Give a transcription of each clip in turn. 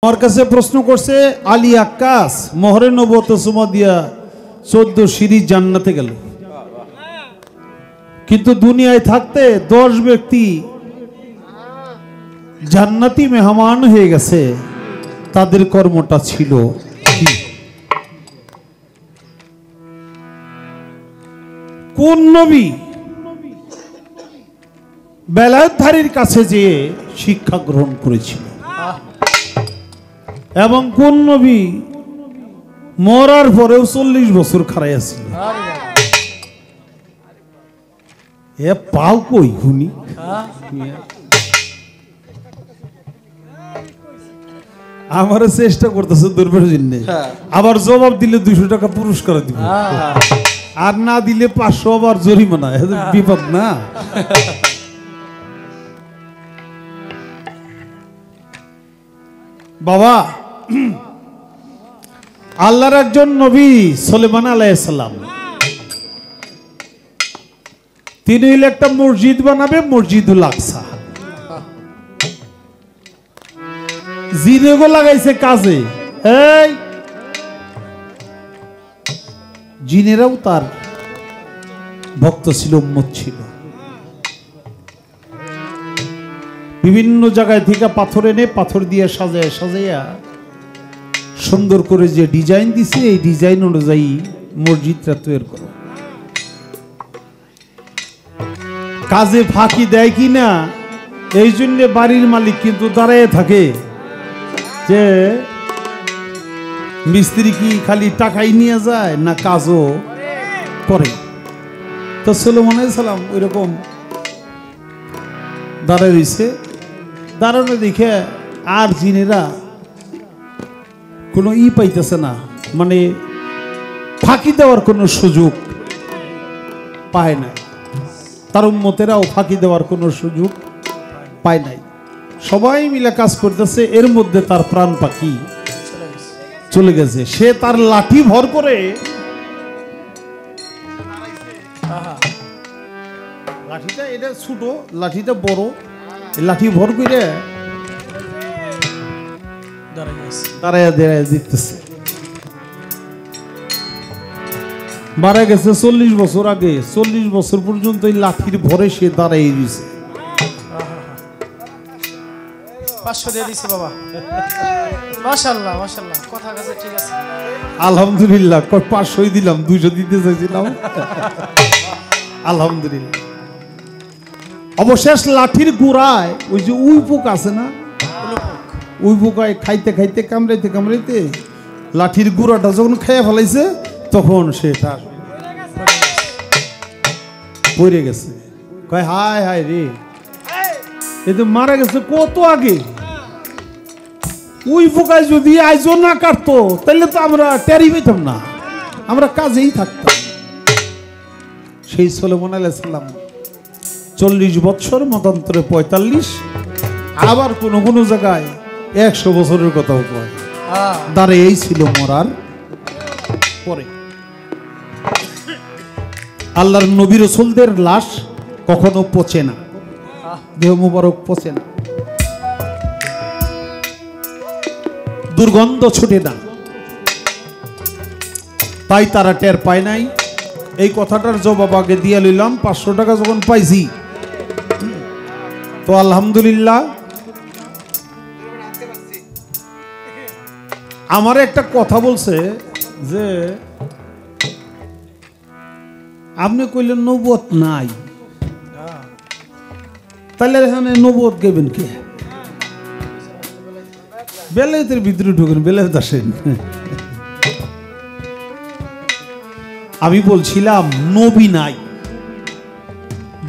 আমার কাছে প্রশ্ন করছে আলী আক্কাস মোহরে নবুয়ত সুমা দিয়া 14 সিঁড়ি জান্নাতে গেল, কিন্তু দুনিয়ায় থাকতে 10 ব্যক্তি জান্নাতি মেহমান হয়ে গেছে, তাদের কর্মটা ছিল কি? কোন নবী বেলায়েতধারীর কাছে যেয়ে শিক্ষা গ্রহণ করেছিল এবং কোন নবী মরার পরেও 40 বছর খাড়াইয়া ছিল? এ পাও কই শুনি? আমার চেষ্টা করতেছে দুর্বের জন্য, আবার জবাব দিলে 200 টাকা পুরস্কার দিব, আর না দিলে 500 আবার জরিমানা। বিপদ না? বাবা, আল্লাহর একজন নবী সুলাইমান আলাইহিস সালাম, তিনি একটা মসজিদ বানাবে, মসজিদুল আকসা। জিনেগো লাগাইছে কাজে, এই জিনেরাও তার ভক্ত ছিল, উম্মত ছিল। বিভিন্ন জায়গায় থেকে পাথর এনে পাথর দিয়ে সাজায় সাজাইয়া সুন্দর করে যে ডিজাইন দিছে, এই ডিজাইন অনুযায়ী মসজিদটা তৈরি করো। কাজে ফাঁকি দেয় কি না এই জন্য বাড়ির মালিক কিন্তু দাঁড়ায় থাকে যে মিস্ত্রি কি খালি টাকাই নিয়ে যায় না কাজও করে। তো সুলাইমান আলাইহিস সালাম ওইরকম দাঁড়ায় রয়েছে, দাঁড়ানো দেখে আর জিনেরা কোনো পাইতেছে না, মানে ফাঁকি দেওয়ার কোনো সুযোগ পায় না, তার উম্মতেরাও ফাঁকি দেওয়ার কোনো সুযোগ পায় নাই। সবাই মিলে কাজ করতেছে, এর মধ্যে তার প্রাণ পাখি চলে গেছে। সে তার লাঠি ভর করে, লাঠিটা এটা ছোট, লাঠিটা বড়, লাঠি ভর করে দাঁড়ায় দাঁড়ায় দিতেছে। মারা গেছে 40 বছর আগে, 40 বছর পর্যন্ত এই লাঠির ভরে সে দাঁড়াই দিয়েছে। 500 দিয়ে দিছে বাবা, মাশাআল্লাহ মাশাআল্লাহ, কথা কাছে ঠিক আছে, আলহামদুলিল্লাহ। 500 দিলাম, 200 দিতে চাইছিলাম, আলহামদুলিল্লাহ। অবশেষ লাঠির গোড়ায় ওই যে উই পোক আছে না, উই পোকায় খাইতে খাইতে কামড়াইতে কামড়াইতে লাঠির গোড়াটা যখন খেয়ে ফেলাইছে, তখন সেটা পড়ে গেছে। কয় হায় হায় রে, এ তো মারা গেছে কত আগে। উই পোকায় যদি আইজো না কাটতো তাহলে তো আমরা টেরি পেতাম না, আমরা কাজেই থাকতাম। সেই সুলাইমান আলাইহিস সালাম 40 বছর, মতান্তরে 45, আবার কোনো কোনো জায়গায় 100 বছরের কথাও কয়, দাঁড়িয়ে ছিল মরার পরে। আল্লাহর নবী রাসূলদের লাশ কখনো পচে না, দেহ মুবারক পচে না, দুর্গন্ধ ছুটে না, তাই তারা টের পায় নাই। এই কথাটার জবাব আগে দিয়ে লইলাম। 500 টাকা যখন পাইছি তো আলহামদুলিল্লাহ। আমার একটা কথা বলছে যে আপনি কইলেন নবুয়ত নাই, তাহলে এখানে নবুয়ত গেবেন কে? বেলায়েতের ভিতরে ঢুকেন, বেলায়েত আসেন। আমি বলছিলাম নবী নাই,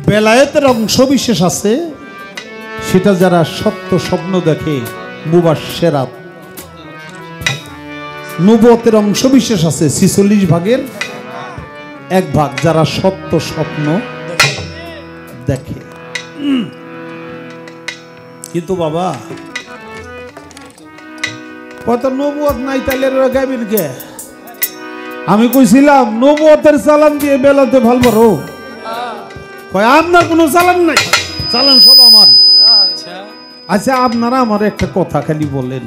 বেলায়েতের অংশ বিশেষ আছে, সেটা যারা সত্য স্বপ্ন দেখে, মুবাশশিরাত। নবুয়তের অংশ বিশেষ আছে 46 ভাগের 1 ভাগ, যারা সত্য স্বপ্ন দেখে। কিন্তু বাবা কত নবুয়ত নাই, তাহলে ওরা গাইবেন কে? আমি কইছিলাম নবুয়তের চালান দিয়ে বেলাতে ভাল পারো, কয় আপনার কোনো চালান নাই, চালান সব আমার। আচ্ছা আপনারা আমার একটা কথা খালি বলেন,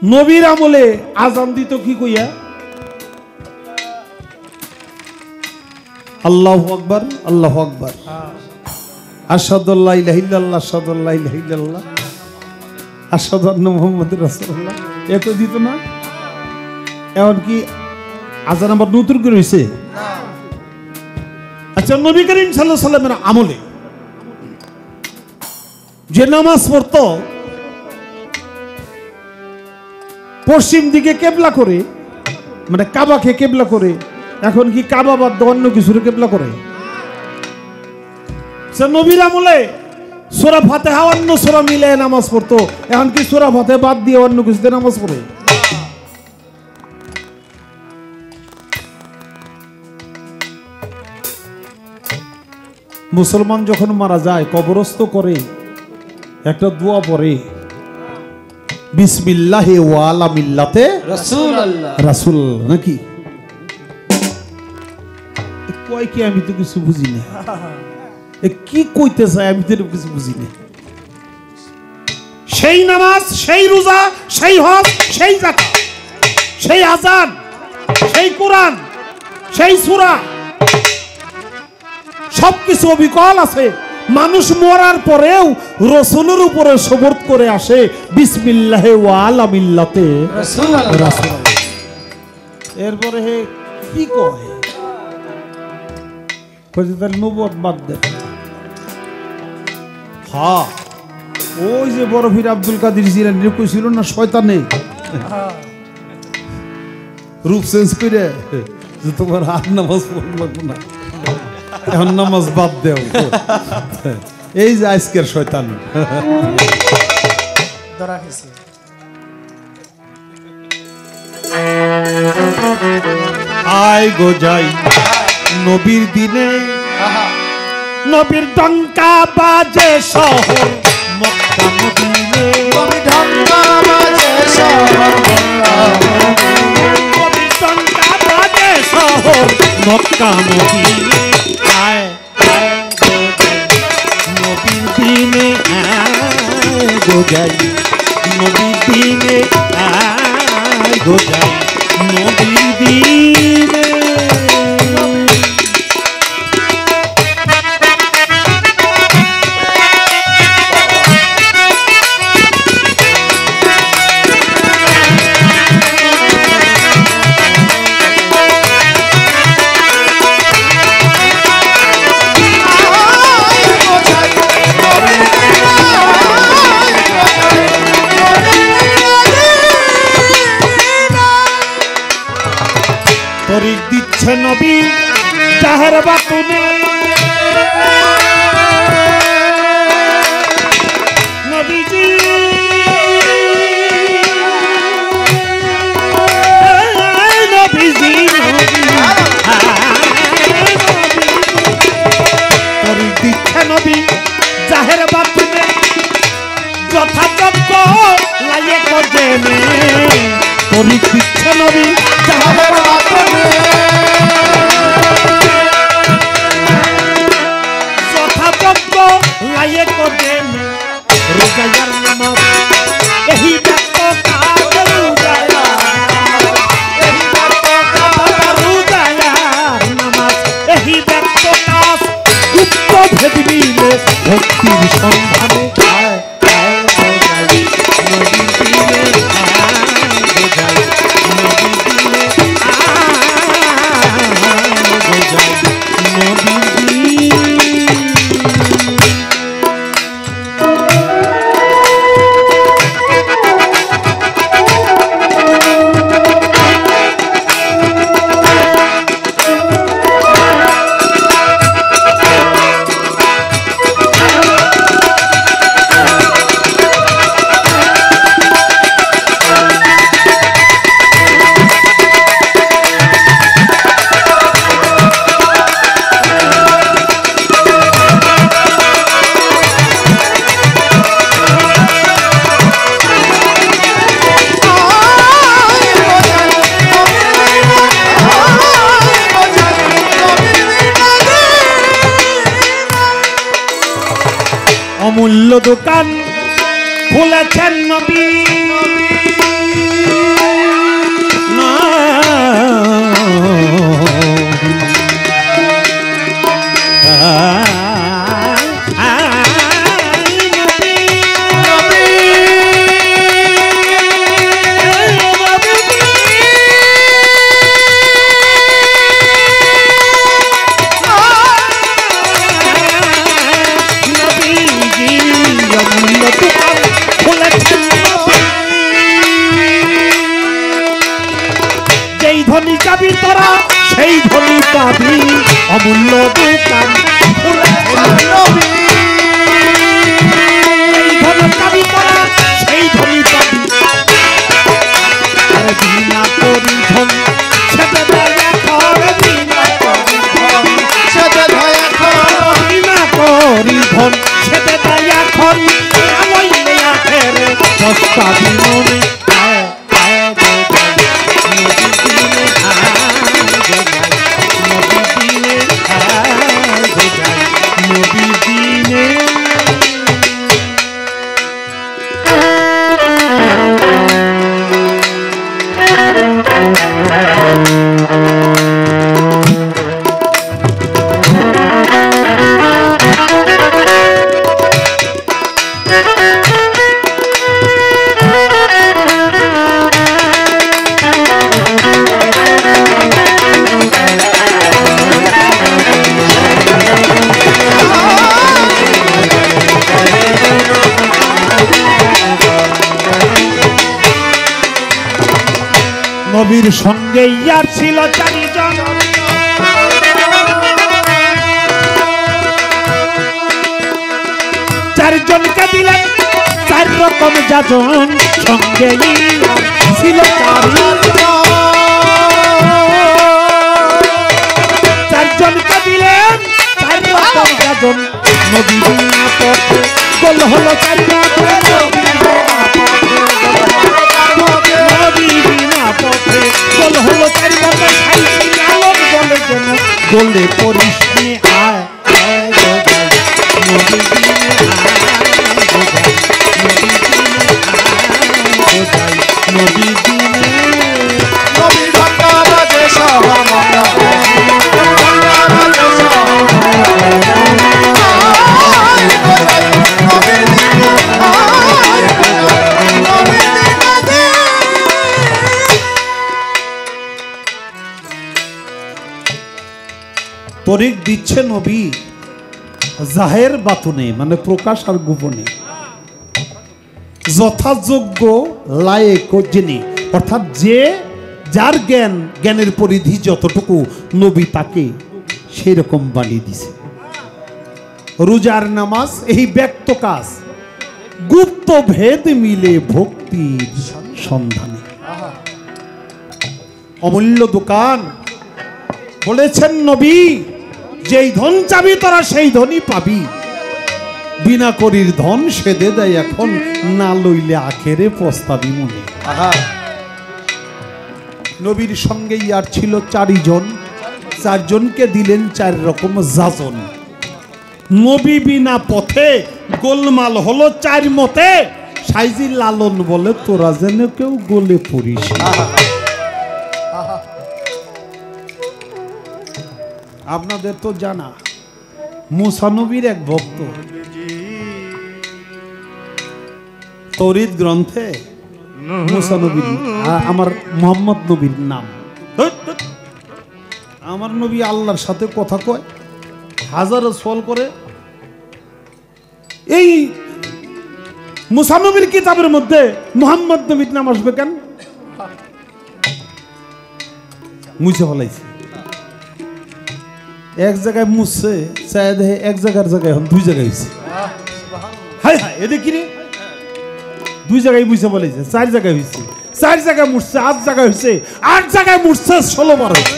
নবীর আমলে আজান দিত কি কইয়া? আল্লাহু আকবার, আল্লাহু আকবার, আশহাদু আল্লা ইলাহা ইল্লাল্লাহ, আশহাদু আল্লা ইলাহা ইল্লাল্লাহ, আশহাদু আন্না মুহাম্মাদুর রাসূলুল্লাহ। এত দিত না? এখন কি আজান আবার নতুন করে হয়েছে? আচ্ছা, নবী করিম সাল্লাল্লাহু আলাইহি সাল্লামের আমলে যে নামাজ পড়তো পশ্চিম দিকে কেবলা করে, মানে কাবাকে কেবলা করে, এখন কি কাবা বাদ অন্য কিছুর কেবলা করে? নবীর আমলে সূরা ফাতিহা অন্য সূরা মিলে নামাজ পড়তো, এখন কি সূরা ফাতিহা বাদ দিয়ে অন্য কিছুতে নামাজ পড়ে? মুসলমান যখন মারা যায় কবরস্থ করে একটা দোয়া পড়ে, বিসমিল্লাহি ওয়া আলা মিল্লাতে রাসূলুল্লাহ, রাসূল নাকি কয় কি? আমি তো কিছু বুঝি না, কি কইতে চায় আমি তো কিছু বুঝি না। সেই নামাজ, সেই রোজা, সেই হজ, সেই যাকাত, সেই আযান, সেই কোরআন, সেই সূরা, সবকিছু অবিকল আছে। মানুষ মরার পরেও রাসূলের উপরে সবর্ত করে আসে, বিসমিল্লাহি ওয়া আলা মিল্লাতে রাসূলুল্লাহ। এরপরে হে কি কয়? কইতে নবুয়ত বাদ দে। হ্যাঁ, ওই যে বড় পীর আব্দুল কাদের জিলানী কইছিল না, শয়তানে রূপ চেঞ্জ করে যে তোমার আর নামাজ পড়ব না, এখন নামাজ বাদ দেও। এই যে আজকের শয়তান ধরা খেয়েছে। আয় গো যাই নবীর দিনে, নবীর ডঙ্কা বাজে শহর মক্কা মদিনে, নবীর ডঙ্কা বাজে শহর নবীর ডঙ্কা বাজে শহর মক্কা মদিনে। আয় নবীর দিনে, আয় গো যাই নবীর দিনে, আয় গো যাই নবীর দিনে। তরিক দিচ্ছে নবী জাহের বাতুনে, নবীজি নবীজি তরিক দিচ্ছে নবী জাহের বাতুনে, যথাযোগ্য লাগে কজেনে। তরিক দিচ্ছে নবী জাহের বাতুনে, যথাযোগ্য লাগে কজেনে। রোজায়ার নামাজ এই ব্যক্ত কাজ, রোজায়ার নামাজ এই ব্যক্ত কাজ, গুপ্ত ভেদ মিলে ভক্তির সন্ধানে। অমূল্য দোকান খুলেছেন নবী, চাবি তোরা সেই ধনী পাবি অমূল্য দোকান নবী এই ধন চাবি তোরা সেই ধনী পাবি আরে বিনা করি ধন ছেড়ে দেয় এখন বিনা করি ধন ছেড়ে দেয় এখন বিনা করি ধন ছেড়ে দেয় এখন আলোইলে আখেরে সস্তা বিমনে নবীর সঙ্গে ইয়ার ছিল চারিজন চারজনকে দিলেন চার রকম যাজন সঙ্গে ছিল চারজনকে দিলেন চার রকম যাজন নবী বিনা পথে গোল হলো চার গোলে পরিস আয় নবী তরিক দিচ্ছে নবী জাহের বাতুনে মানে প্রকাশ আর গোপনে যথাযোগ্য লায়েক যিনি অর্থাৎ যে যার জ্ঞানের পরিধি যতটুকু নবী তাকে সেই রকম বানিয়ে দিছে রোজার নামাজ এই ব্যক্ত কাজ গুপ্ত ভেদ মিলে ভক্তির সন্ধানে অমূল্য দোকান বলেছেন নবী যেই ধন চাবি তোরা সেই ধনই পাবি বিনা করির ধন সেদে দেয় এখন না লইলে আখেরে পস্তাবি মনে নবীর সঙ্গে ইয়ার ছিল চারিজন চারজনকে দিলেন চার রকম যাজন নবী বিনা পথে গোলমাল হলো চার মতে সাইজি লালন বলে তোরা যেন কেউ গোলে পড়িস আপনাদের তো জানা মুসা নবীর এক ভক্ত তৌরিদ গ্রন্থে মুসা নবীর আমার মোহাম্মদ নবীর নাম আমার নবী আল্লাহর সাথে কথা কয় হাজারো সওয়াল করে এই মুসা নবীর কিতাবের মধ্যে মোহাম্মদ নবীর নাম আসবে কেন মুছে ফেলাইছে এক জায়গায় মুছছে চায় দেখে এক জায়গার জায়গায় এখন দুই জায়গায় হয়েছে হায় হায় এদের কি রে দুই জায়গায় মুছে বলেছে চার জায়গায় হয়েছে চার জায়গায় মুছছে 8 জায়গায় হয়েছে 8 জায়গায় মুছছে 16 বার হয়েছে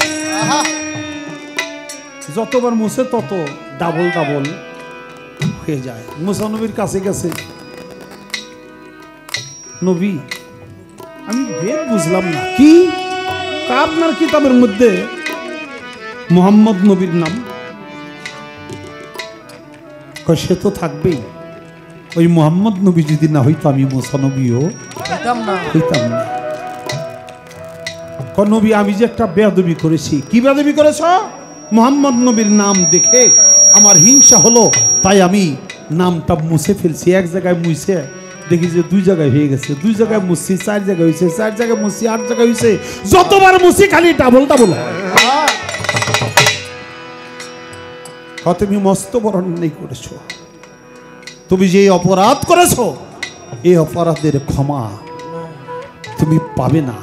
যতবার মুছে তত ডাবল ডাবল হয়ে যায় মুসা নবীর কাছে গেছে নবী আমি ভেদ বুঝলাম না কি আপনার কিতাবের মধ্যে মোহাম্মদ নবীর নাম সে তো থাকবেই ওই মোহাম্মদ নবী যদি না হইতো আমি মুসা নবীও হইতাম না নবী আমি যে একটা বেয়াদবি করেছি কি বেয়াদবি করেছ মোহাম্মদ নবীর নাম দেখে আমার হিংসা হলো তাই আমি নামটা মুছে ফেলছি এক জায়গায় মুছে দেখি যে দুই জায়গায় হয়ে গেছে দুই জায়গায় মুছি 4 জায়গায় হয়েছে 4 জায়গায় মুছি 8 জায়গায় হয়েছে যতবার মুছি খালি ডাবল ডাবল তুমি মস্ত বড় অন্যায় করেছো তুমি যে অপরাধ করেছো এই অপরাধের ক্ষমা তুমি পাবে না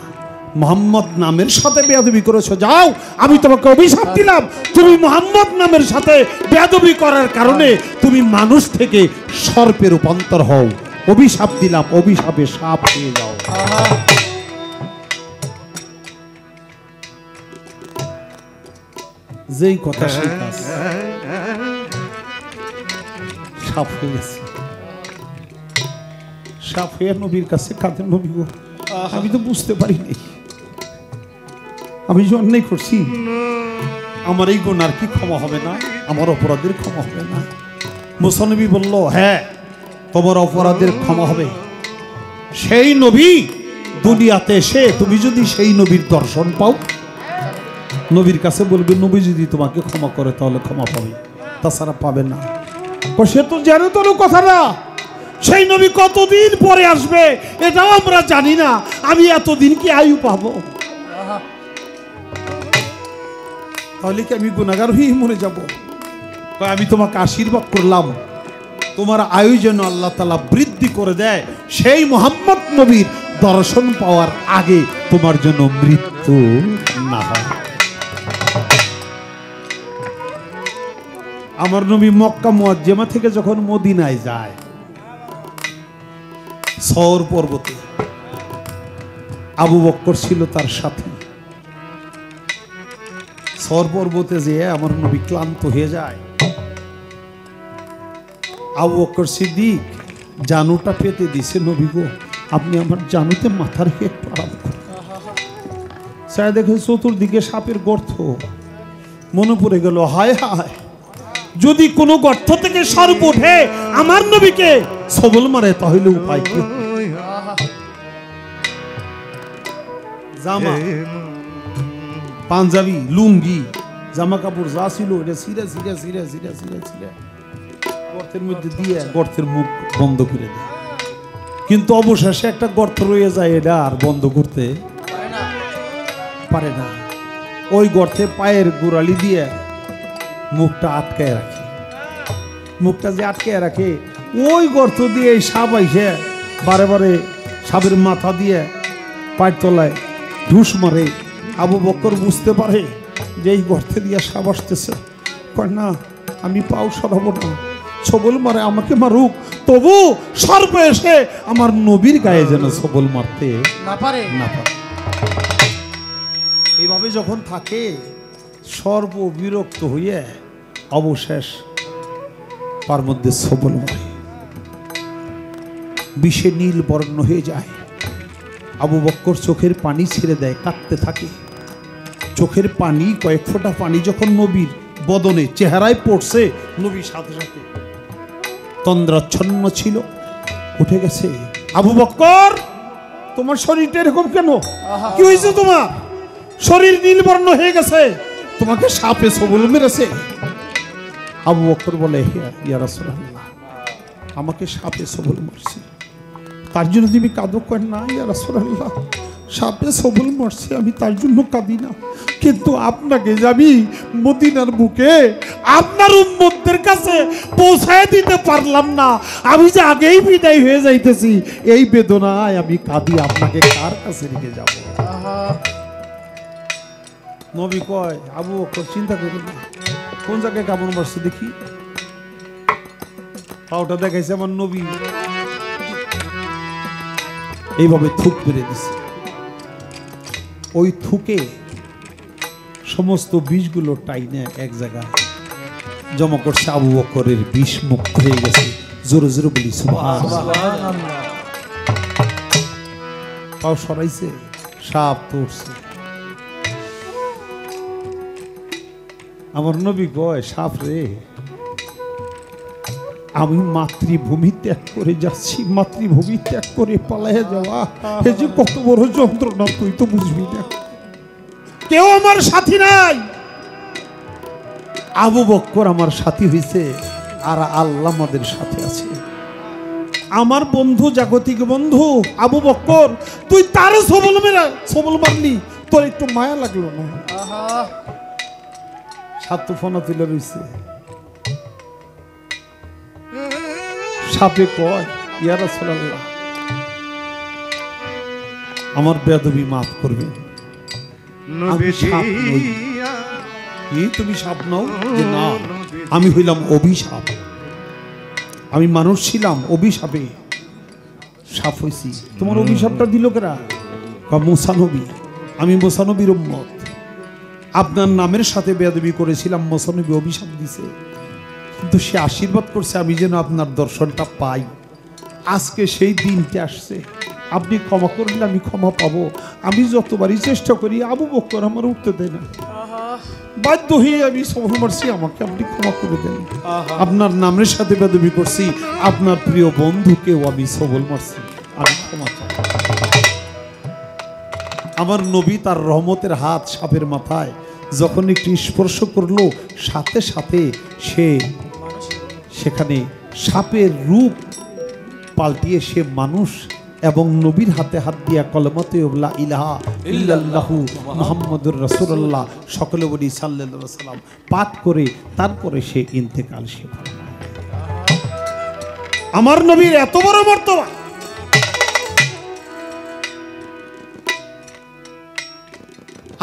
মোহাম্মদ নামের সাথে বেয়াদবি করেছো, যাও আমি তোমাকে অভিশাপ দিলাম, তুমি মোহাম্মদ নামের সাথে বেয়াদবি করার কারণে তুমি মানুষ থেকে সর্পে রূপান্তর হও, অভিশাপ দিলাম, অভিশাপে সাপ হয়ে যাও। যেই কথা সেই কাজ, সাপ হয়ে গেছে। সাপ হয়ে নবীর কাছে কাঁদেন, নবী গো আমি তো বুঝতে পারিনি, আমি যে অন্যায় করছি, আমার এই গুনার কি ক্ষমা হবে না, আমার অপরাধের ক্ষমা হবে না? মুসা নবী বলল, হ্যাঁ তোমার অপরাধের ক্ষমা হবে। সেই নবী দুনিয়াতে এসে তুমি যদি সেই নবীর দর্শন পাও, নবীর কাছে বলবে, নবী যদি তোমাকে ক্ষমা করে তাহলে ক্ষমা পাবে, তাছাড়া পাবে না। সে তো জানে তোর কথা না, সেই নবী কতদিন পরে আসবে এটাও আমরা জানি না, আমি এতদিন কি আয়ু পাবো? তাহলে কি আমি গুনাহগার হয়ে মরে যাব? আমি তোমাকে আশীর্বাদ করলাম, তোমার আয়ু যেন আল্লাহ তাআলা বৃদ্ধি করে দেয়, সেই মুহাম্মদ নবীর দর্শন পাওয়ার আগে তোমার জন্য মৃত্যু না হয়। আমার নবী মক্কা মুআজ্জমা থেকে যখন মদিনায় যায়, সওর পর্বতে আবু বকর ছিল তার সাথী। সওর পর্বতে যেয়ে আমার নবী ক্লান্ত হয়ে যায়। আবু বকর সিদ্দিক জানুটা পেতে দিছে, নবী গো আপনি আমার জানুতে মাথা রেখে একটু আরাম করুন। স্যার দেখে চতুর্দিকে সাপের গর্ত, মনে পড়ে গেল, হায় হায় যদি কোনো গর্ত থেকে সর্প ওঠে আমার নবীকে সবল মারে তাহলে উপায় কি? জামা, পাঞ্জাবি, লুঙ্গি, জামা কাপড় যা ছিল এটা ছিঁড়ে ছিঁড়ে ছিঁড়ে ছিঁড়ে ছিঁড়ে ছিঁড়ে গর্তের মধ্যে দিয়ে গর্তের মুখ বন্ধ করে দেয়। কিন্তু অবশেষে একটা গর্ত রয়ে যায়, এটা আর বন্ধ করতে পারে না। ওই গর্তে পায়ের গোড়ালি দিয়ে মুখটা আটকায় রাখে। মুখটা যে আটকায় রাখে, ওই গর্ত দিয়ে সাপ আইসে বারে বারে সাপের মাথা দিয়ে পায়ের তলায় ঢুস মারে। আবু বকর বুঝতে পারে যে এই গর্তে দিয়ে সাপ আসতেছে, কয় না আমি পাও সরাবো না, সবল মারে আমাকে মারুক, তবু সর্প এসে আমার নবীর গায়ে যেন সবল মারতে না পারে। এইভাবে যখন থাকে, সর্প বিরক্ত হইয়া অবশেষ তার মধ্যে সবল মারে, বিষে নীল বর্ণ হয়ে যায়। আবু বকর চোখের পানি ছেড়ে দেয়, কাঁদতে থাকে। চোখের পানি, কয়েক ফোঁটা পানি যখন নবীর বদনে চেহারায় পড়ছে, নবীর সাথে সাথে তন্দ্রাচ্ছন্ন ছিল, উঠে গেছে। আবু বকর তোমার শরীরটা এরকম কেন? কি হয়েছে তোমার? শরীর নীলবর্ণ হয়ে গেছে, তোমাকে সাপে সবল মেরেছে। আবু বকর বলে, ইয়া রাসূলুল্লাহ আমাকে সাপে সবল মারছে, তার জন্য তুমি কাঁদো? কয় না ইয়া রাসূলুল্লাহ, সাপে সবল মারছে আমি তার জন্য কাঁদি না, কিন্তু আপনাকে যাবি মদিনার বুকে আপনার উম্মতদের কাছে পৌঁছায় দিতে পারলাম না, আমি যে আগেই বিদায় হয়ে যাইতেছি, এই বেদনায় আমি কাঁদি, আপনাকে কার কাছে রেখে যাব? নবী কয়, আবু বকর চিন্তা করি না, কোন জায়গায় কামড় মারছে দেখি। পাওটা দেখাইছে আমার নবী, এইভাবে থুক মেরে দিছে। ওই থুকে সমস্ত বিষগুলো টাইনে এক জায়গায় জমা করছে। আবু বকরের বিষ মুক্ত হয়ে গেছে। জোরে জোরে বলি সুবহানাল্লাহ। পাও সরাইছে, সাপ তুলছে। আমার নবী কয়, সাপ রে আমি মাতৃভূমি ত্যাগ করে যাচ্ছি, মাতৃভূমি ত্যাগ করে পালাইয়া যাওয়া এই যে কত বড় যন্ত্রণা তুই তো বুঝবি না, কেউ আমার সাথী নাই। আবু বকর আমার সাথী হইছে, আর আল্লাহ আমাদের সাথে আছে। আমার বন্ধু, জাগতিক বন্ধু আবু বকর, তুই তারে সবল মারলি, তোর একটু মায়া লাগলো না? সাত ফোনা তুলে রইছে। সাপে কয়, ইয়া রাসূলুল্লাহ আমার বেয়াদবি মাফ করবেন, আমি সাপ নই। কি তুমি সাপ নও? যে না, আমি হইলাম অভিশাপ। আমি মানুষ ছিলাম, অভিশাপে সাপ হইছি। তোমার অভিশাপটা দিল কেরা? মুসা নবী। আমি মুসা নবীর উম্মত। আপনার নামের সাথে বেয়াদবি করেছিলাম, মুসা নবী অভিশাপ দিছে, কিন্তু সে আশীর্বাদ করছে আমি যেন আপনার দর্শনটা পাই। আজকে সেই দিনটা আসছে, আপনি ক্ষমা করলে আমি ক্ষমা পাবো। আমি যতবারই চেষ্টা করি, আবু বকর আমার উঠতে দেয় না, বাধ্য হয়ে আমি সবল মারছি, আমাকে আপনি ক্ষমা করে দেন। আপনার নামের সাথে বেয়াদবি করছি, আপনার প্রিয় বন্ধুকেও আমি সবল মারছি, আমি ক্ষমা চাই। আমার নবী তার রহমতের হাত সাপের মাথায় যখন একটু স্পর্শ করলো, সাথে সাথে সেখানে সাপের রূপ পাল্টিয়ে সে মানুষ এবং নবীর হাতে হাত দিয়া কলমাতে লা ইলাহা ইল্লাল্লাহু মুহাম্মাদুর রাসূলুল্লাহ সকলে বলি সাল্লাল্লাহু আলাইহি সাল্লাম পাঠ করে তারপরে সে ইন্তেকাল। সে আমার নবীর এত বড় মর্তবা,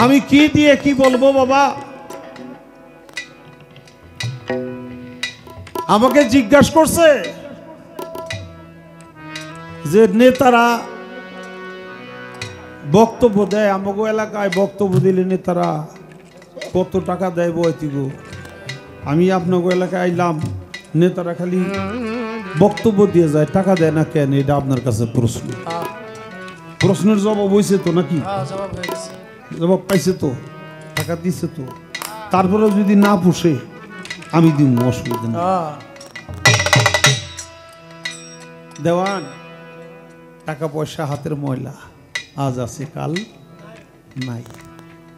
আমি কি দিয়ে কি বলবো বাবা? আমাকে জিজ্ঞাসা করছে যে নেতারা বক্তব্য দেয়, আমাকে এলাকায় বক্তব্য দিলে নেতারা কত টাকা দেয় বয়তিগো? আমি আপনাকে এলাকায় আইলাম, নেতারা খালি বক্তব্য দিয়ে যায়, টাকা দেয় না কেন? এটা আপনার কাছে প্রশ্ন। প্রশ্নের জবাব হয়েছে তো নাকি? জবাব পাইছে তো, টাকা দিছে তো। তারপরেও যদি না পুষে আমি দিব, অসুবিধা নেই। দেওয়ান, টাকা পয়সা হাতের ময়লা, আজ আছে কাল নাই,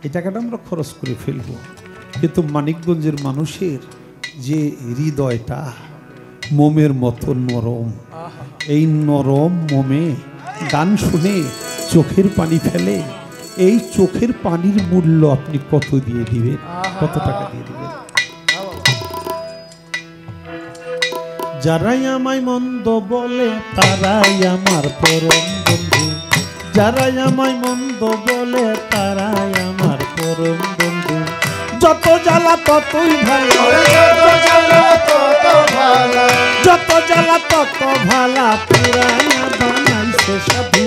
এই টাকাটা আমরা খরচ করে ফেলবো। কিন্তু মানিকগঞ্জের মানুষের যে হৃদয়টা মোমের মতো নরম, এই নরম মোমে গান শুনে চোখের পানি ফেলে। এই চোখের পানির মূল্য আপনি কত দিয়ে দিবেন? কত টাকা দিয়ে দিবেন? যারাই আমায় মন্দ বলে তারাই আমার পরম বন্ধু, যারাই আমায় মন্দ বলে তারাই আমার পরম বন্ধু। যত জ্বালা ততই ভালো, যত জ্বালা তত ভালা, পুরাইয়া বানাইছে সাধু।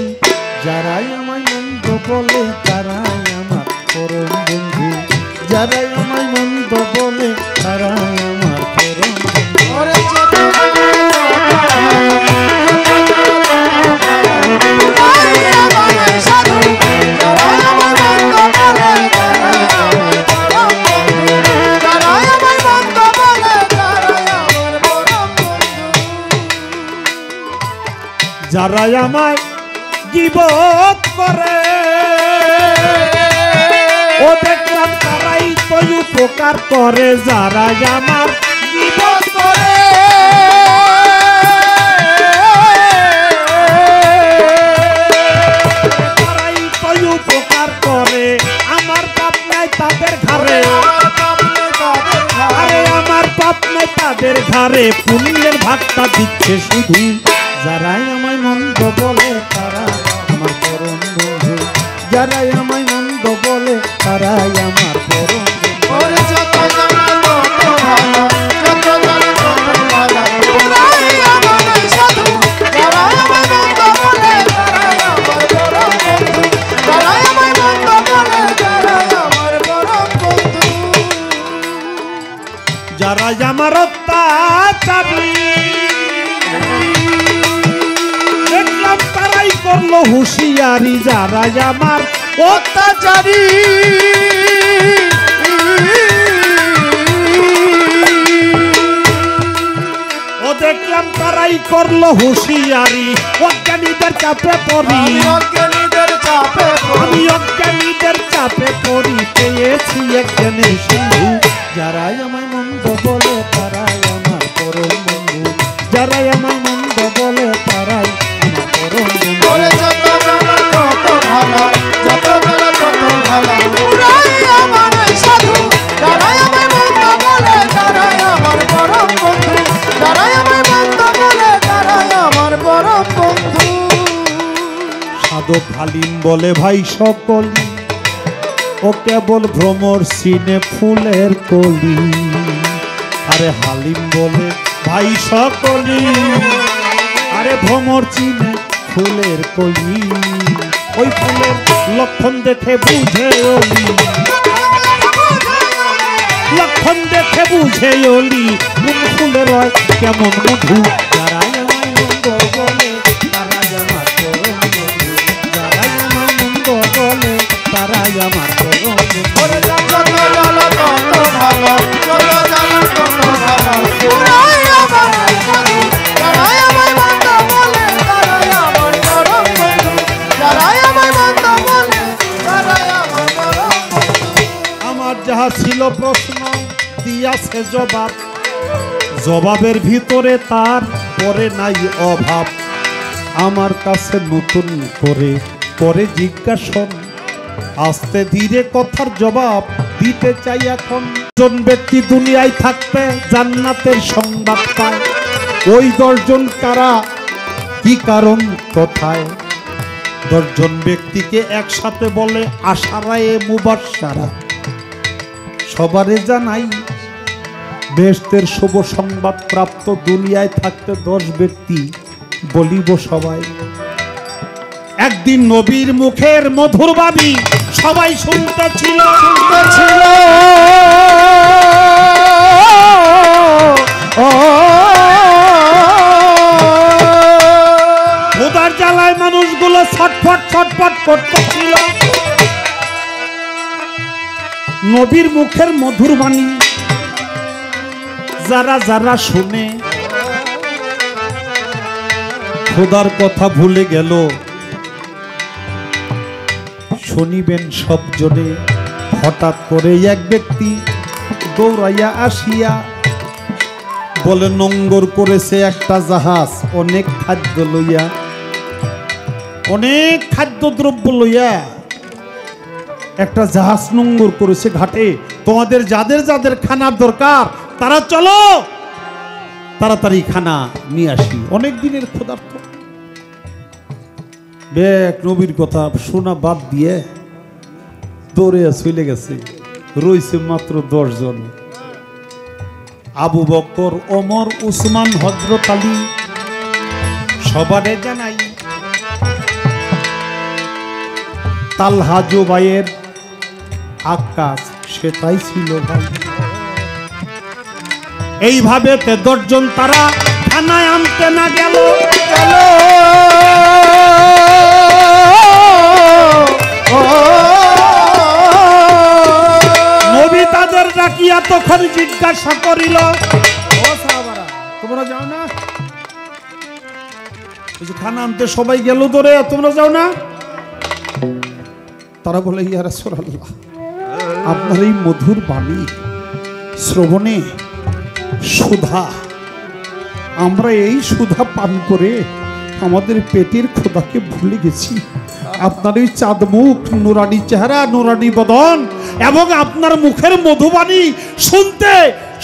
যারাই আমায় মন্দ বলে তারাই আমার পরম বন্ধু, যারাই আমায় মন্দ বলে তারাই আমার পরম বন্ধু। যারাই আমায় গীবত করে, ও দেখলাম তারাই তো উপকার করে। যারাই আমার গীবত করে, তারাই তো উপকার করে। আমার পাপ নাই তাদের ঘরে, আরে আমার পাপ নাই তাদের ঘরে, পুণ্যের ভাগটা দিচ্ছে শুধু। যারাই আমায় মন্দ বলে তারা আমার পরম বন্ধু, যারাই আমায় মন্দ বলে তারাই আমার পরম যারা আমার অত্যাচারী, দেখলাম তারাই করলো হুঁশিয়ারি। যারা আমার অত্যাচারী, ও দেখলাম তারাই করলো হুঁশিয়ারি। অজ্ঞানীদের চাপে পড়ি, আমি অজ্ঞানীদের চাপে পড়ি, পেয়েছি একজনের সিন্ধু। যারাই আমায় মন্দ বলে তারাই আমার পরম বন্ধু, যারাই আমায় মন্দ বলে তারাই আমার পরম বন্ধু। সাধক হালিম বলে ভাই সকলি, ও কেবল ভ্রমর সিনে ফুলের কলি। আরে হালিম বলে ভাই সকলি, আরে ভ্রমর চিনে ফুলের কলি, ওই ফুলের লক্ষণ দেখে বুঝে অলি, লক্ষণ দেখে বুঝে অলি, কোন ফুলের হয় কেমন মধু। যারাই আমায় মন্দ বলে তারাই আমার পরম বন্ধু, যারাই আমায় মন্দ বলে তারাই আমার পরম বন্ধু। আমার যাহা ছিল প্রশ্ন দিয়াছে জবাব, জবাবের ভিতরে তার পরে নাই অভাব। আমার কাছে নতুন করে পরে জিজ্ঞাসন, আস্তে ধীরে কথার জবাব দিতে চাই এখন। জন ব্যক্তি দুনিয়ায় থাকতে জান্নাতের সংবাদ পায়, ওই 10 জন কারা, কি কারণ কোথায়? 10 জন ব্যক্তিকে একসাথে বলে আশারায়ে মুবাশশারা। সবারে জানাই বেহেশতের শুভ সংবাদ প্রাপ্ত দুনিয়ায় থাকতে 10 ব্যক্তি বলিব সবাই। একদিন নবীর মুখের মধুর বাণী সবাই শুনতেছিল, খোদার জ্বালায় মানুষগুলো ছটফট ছটফট করতেছিল। নবীর মুখের মধুর বাণী যারা যারা শুনে খোদার কথা ভুলে গেল। শুনিবেন সব জনে। হঠাৎ করে এক ব্যক্তি দৌড়াইয়া আসিয়া বলে, নোঙ্গর করেছে একটা জাহাজ অনেক খাদ্য লইয়া, অনেক খাদ্যদ্রব্য লইয়া একটা জাহাজ নোঙ্গর করেছে ঘাটে। তোমাদের যাদের যাদের খানার দরকার তারা চলো, তাড়াতাড়ি খানা নিয়ে আসি, অনেক দিনের ক্ষুধার্ত। বেক নবীর কথা শোনা বাদ দিয়ে দৌড়ে চলে গেছে। রয়েছে মাত্র 10 জন, আবু বকর, ওমর, উসমান, হযরত আলী। সবারে জানাই তালহা জুবায়ের আকাশ সেটাই ছিল ভাই। এইভাবে 10 জন তারা খানায় আনতে না গেল। নবী তাদের ডাকিয়া তখন জিজ্ঞাসা করিল, ও সাহাবারা তোমরা যাও না? খানা আনতে সবাই গেল ধরে, তোমরা যাও না? তারা বলে, ইয়া রাসূলুল্লাহ, আপনার এই মধুর বাণী শ্রবণে সুধা, আমরা এই সুধা পান করে আমাদের পেটের ক্ষুধাকে ভুলে গেছি। আপনার ওই চাঁদ মুখ, নুরানি চেহারা, নুরানি বদন এবং আপনার মুখের মধুবাণী শুনতে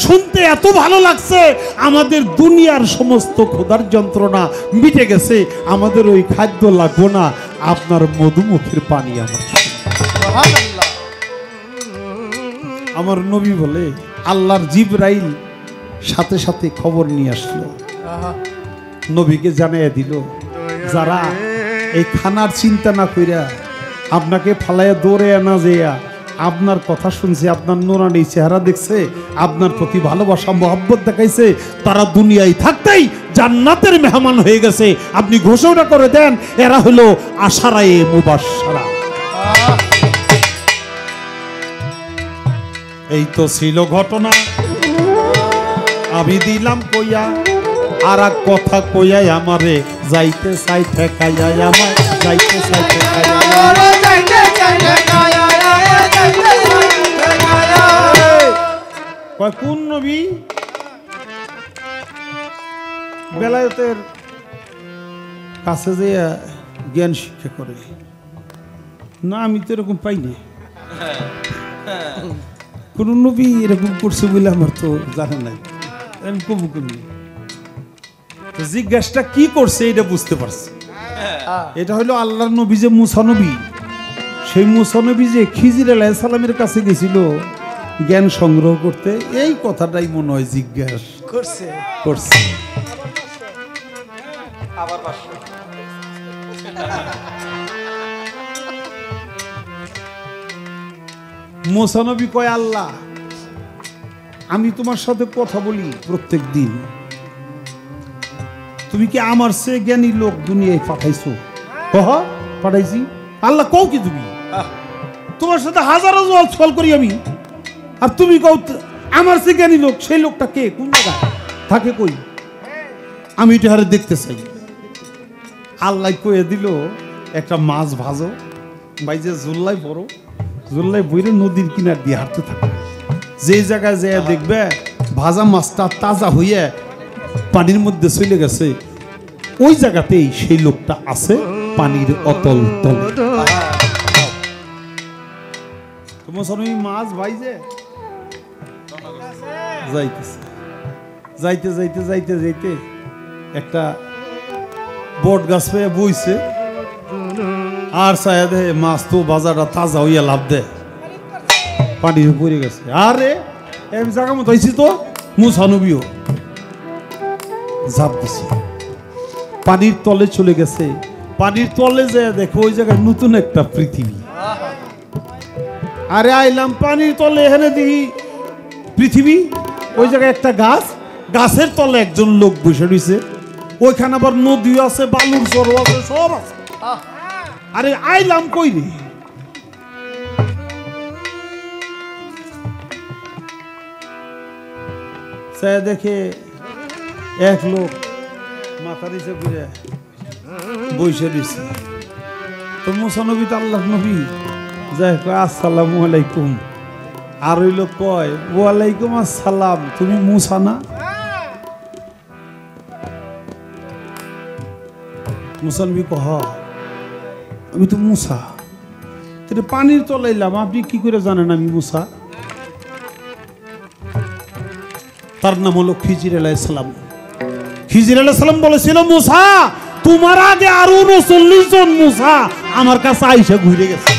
শুনতে এত ভালো লাগছে, আমাদের দুনিয়ার সমস্ত ক্ষুধার যন্ত্রণা মিটে গেছে। আমাদের ওই খাদ্য লাগবো না, আপনার মধুমুখের পানি আমার নবী বলে, আল্লাহর জিবরাইল সাথে সাথে খবর নিয়ে আসলো, নবীকে জানিয়ে দিল, যারা এই খানার চিন্তা না কইরা আপনাকে ফালাইয়া দৌড়ে আনা যেয়া আপনার কথা শুনছে, আপনার নুরানি চেহারা দেখছে, আপনার প্রতি ভালোবাসা মোহাব্বত দেখাইছে, তারা দুনিয়ায় থাকতেই জান্নাতের মেহমান হয়ে গেছে। আপনি ঘোষণা করে দেন, এরা হলো আশারায়ে মুবাশশারা। এই তো ছিল ঘটনা, আমি দিলাম কইয়া, আর এক কথা কইয়াই আমারে যাইতে চাই ঠেকাইয়া, আমায় যাইতে চাই ঠেকাইয়া। কোন নবী? বেলায়েতের কাছে যে জ্ঞান শিক্ষা করে না, আমি তো এরকম পাইনি। কোন নবী এরকম করছে বলে আমার তো জানা নাই। জিজ্ঞাসা কি করছে এটা বুঝতে পারছি। এটা হলো আল্লাহর নবী যে মুসা নবী, সেই মুসা নবী যে খিজির আলাইহিস সালামের কাছে গেছিল জ্ঞান সংগ্রহ করতে, এই কথাটাই মনে হয় জিজ্ঞাসা করছে। মুসা নবী কয়, আল্লাহ আমি তোমার সাথে কথা বলি প্রত্যেক দিন, তুমি কি আমার চেয়ে জ্ঞানী লোক দুনিয়ায় পাঠাইছো? পাঠাইছি। আল্লাহ কও কি তুমি? তোমার সাথে হাজারো জল করি আমি, আর তুমি কও আমার চেয়ে জ্ঞানী লোক। সেই লোকটা কে, কোন জায়গায় থাকে, কই? আমি এটা হারে দেখতে চাই। আল্লাহ কয়ে দিল, একটা মাছ ভাজো, ভাই যে জুল্লাই বড়, জুল্লাই বইরে নদীর কিনার দিয়ে হাঁটতে থাকে। যে জায়গায় যে দেখবে ভাজা মাছটা তাজা হইয়া পানির মধ্যে চলে গেছে, ওই জায়গাতেই সেই লোকটা আছে, পানির অতল তলে। মাছ ভাইজে যাইতেছে, যাইতে যাইতে যাইতে যাইতে একটা বট গাছ পেয়ে বইছে, আর চায়া দে মাছ তো বাজারটা তাজা হইয়া লাভ দেয়, পানির পড়ে গেছে। আরে এক জায়গা মতো হয়েছি তো, মুসা নবীও ঝাঁপ দিছে, পানির তলে চলে গেছে। পানির তলে যে দেখো ওই জায়গায় নতুন একটা পৃথিবী। আরে আইলাম পানির তলে, এখানে দেখি পৃথিবী, ওই জায়গায় একটা গাছ, গাছের তলে একজন লোক বসে রয়েছে, ওইখানে আবার নদীও আছে, বালুর চর আছে, সব আছে। আরে আইলাম কই রে? সে দেখে এক লোক মাথা নিচে ঘুরে বসে রয়েছে। তো মুসা নবী তো আল্লাহ নবী, যাই কয় আসসালামু আলাইকুম। আর ওই লোক কয় ওয়ালাইকুম আসসালাম, তুমি মুসা না? মুসা নবী কহ, আমি তো মুসা। পানির তলাইলাম, আপনি কি করে জানেন আমি মুসা? তার নাম হলো খিজির আলাইহিস সালাম। খিজির আলাইহিস সালাম বলেছিল, মুসা তোমার আগে আরো 39 জন মুসা আমার কাছে আইসা ঘুরে গেছে,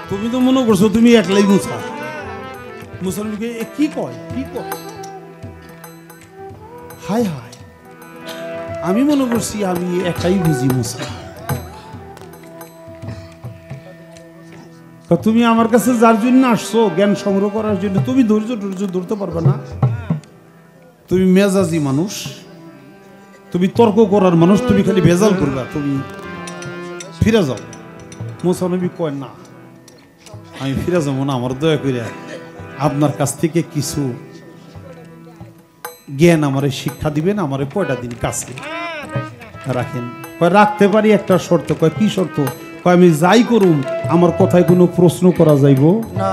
তুমি তো মনে করছো তুমি একলাই মুসা। মুসা নবীকে কি কয়, কি কয়? হায় হায়, আমি মনে করছি আমি একাই বুঝি মুসা। তুমি আমার কাছে যার জন্য আসছো, জ্ঞান সংগ্রহ করার জন্য, তুমি ধৈর্য ধরতে পারবে না। তুমি মেজাজি মানুষ, তুমি তর্ক করার মানুষ, তুমি খালি ভেজাল করবা, তুমি ফিরে যাও। মুসা নবী কয়, না আমি ফিরে যাবো না, আমার দয়া করে আপনার কাছ থেকে কিছু জ্ঞান আমারে শিক্ষা দিবেন, আমারে কয়টা দিন কাছে রাখেন। কয় রাখতে পারি, একটা শর্ত। কয় কি শর্ত? কয় আমি যাই করুম আমার কথায় কোনো প্রশ্ন করা যাইব না।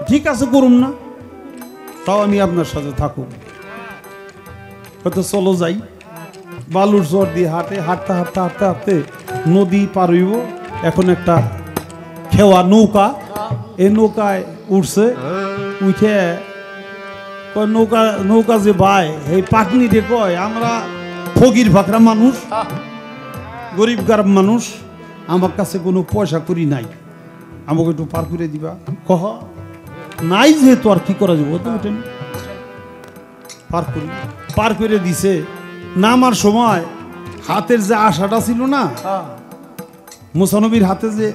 ঠিক আছে করুম না, তাও আমি আপনার সাথে থাকুক। হয়তো চলো যাই। বালুর চর দিয়ে হাঁটে, হাঁটতে হাঁটতে হাঁটতে হাঁটতে নদী পার হইব। এখন একটা খেওয়া নৌকা, এই নৌকায় উঠছে, উঠে কয় নৌকা নৌকা যে বাই এই পাটনি রে, কয় আমরা ফকির ফাকরা মানুষ, গরিব গরিব মানুষ, আমার কাছে কোনো পয়সা করি নাই, আমাকে একটু পার করে দিবা। কহ নাই যেহেতু আর কি করা যাবো, ওঠেন পার করি। পার করে দিছে। নামার সময় হাতের যে আশাটা ছিল না, মুসা নবীর হাতে যে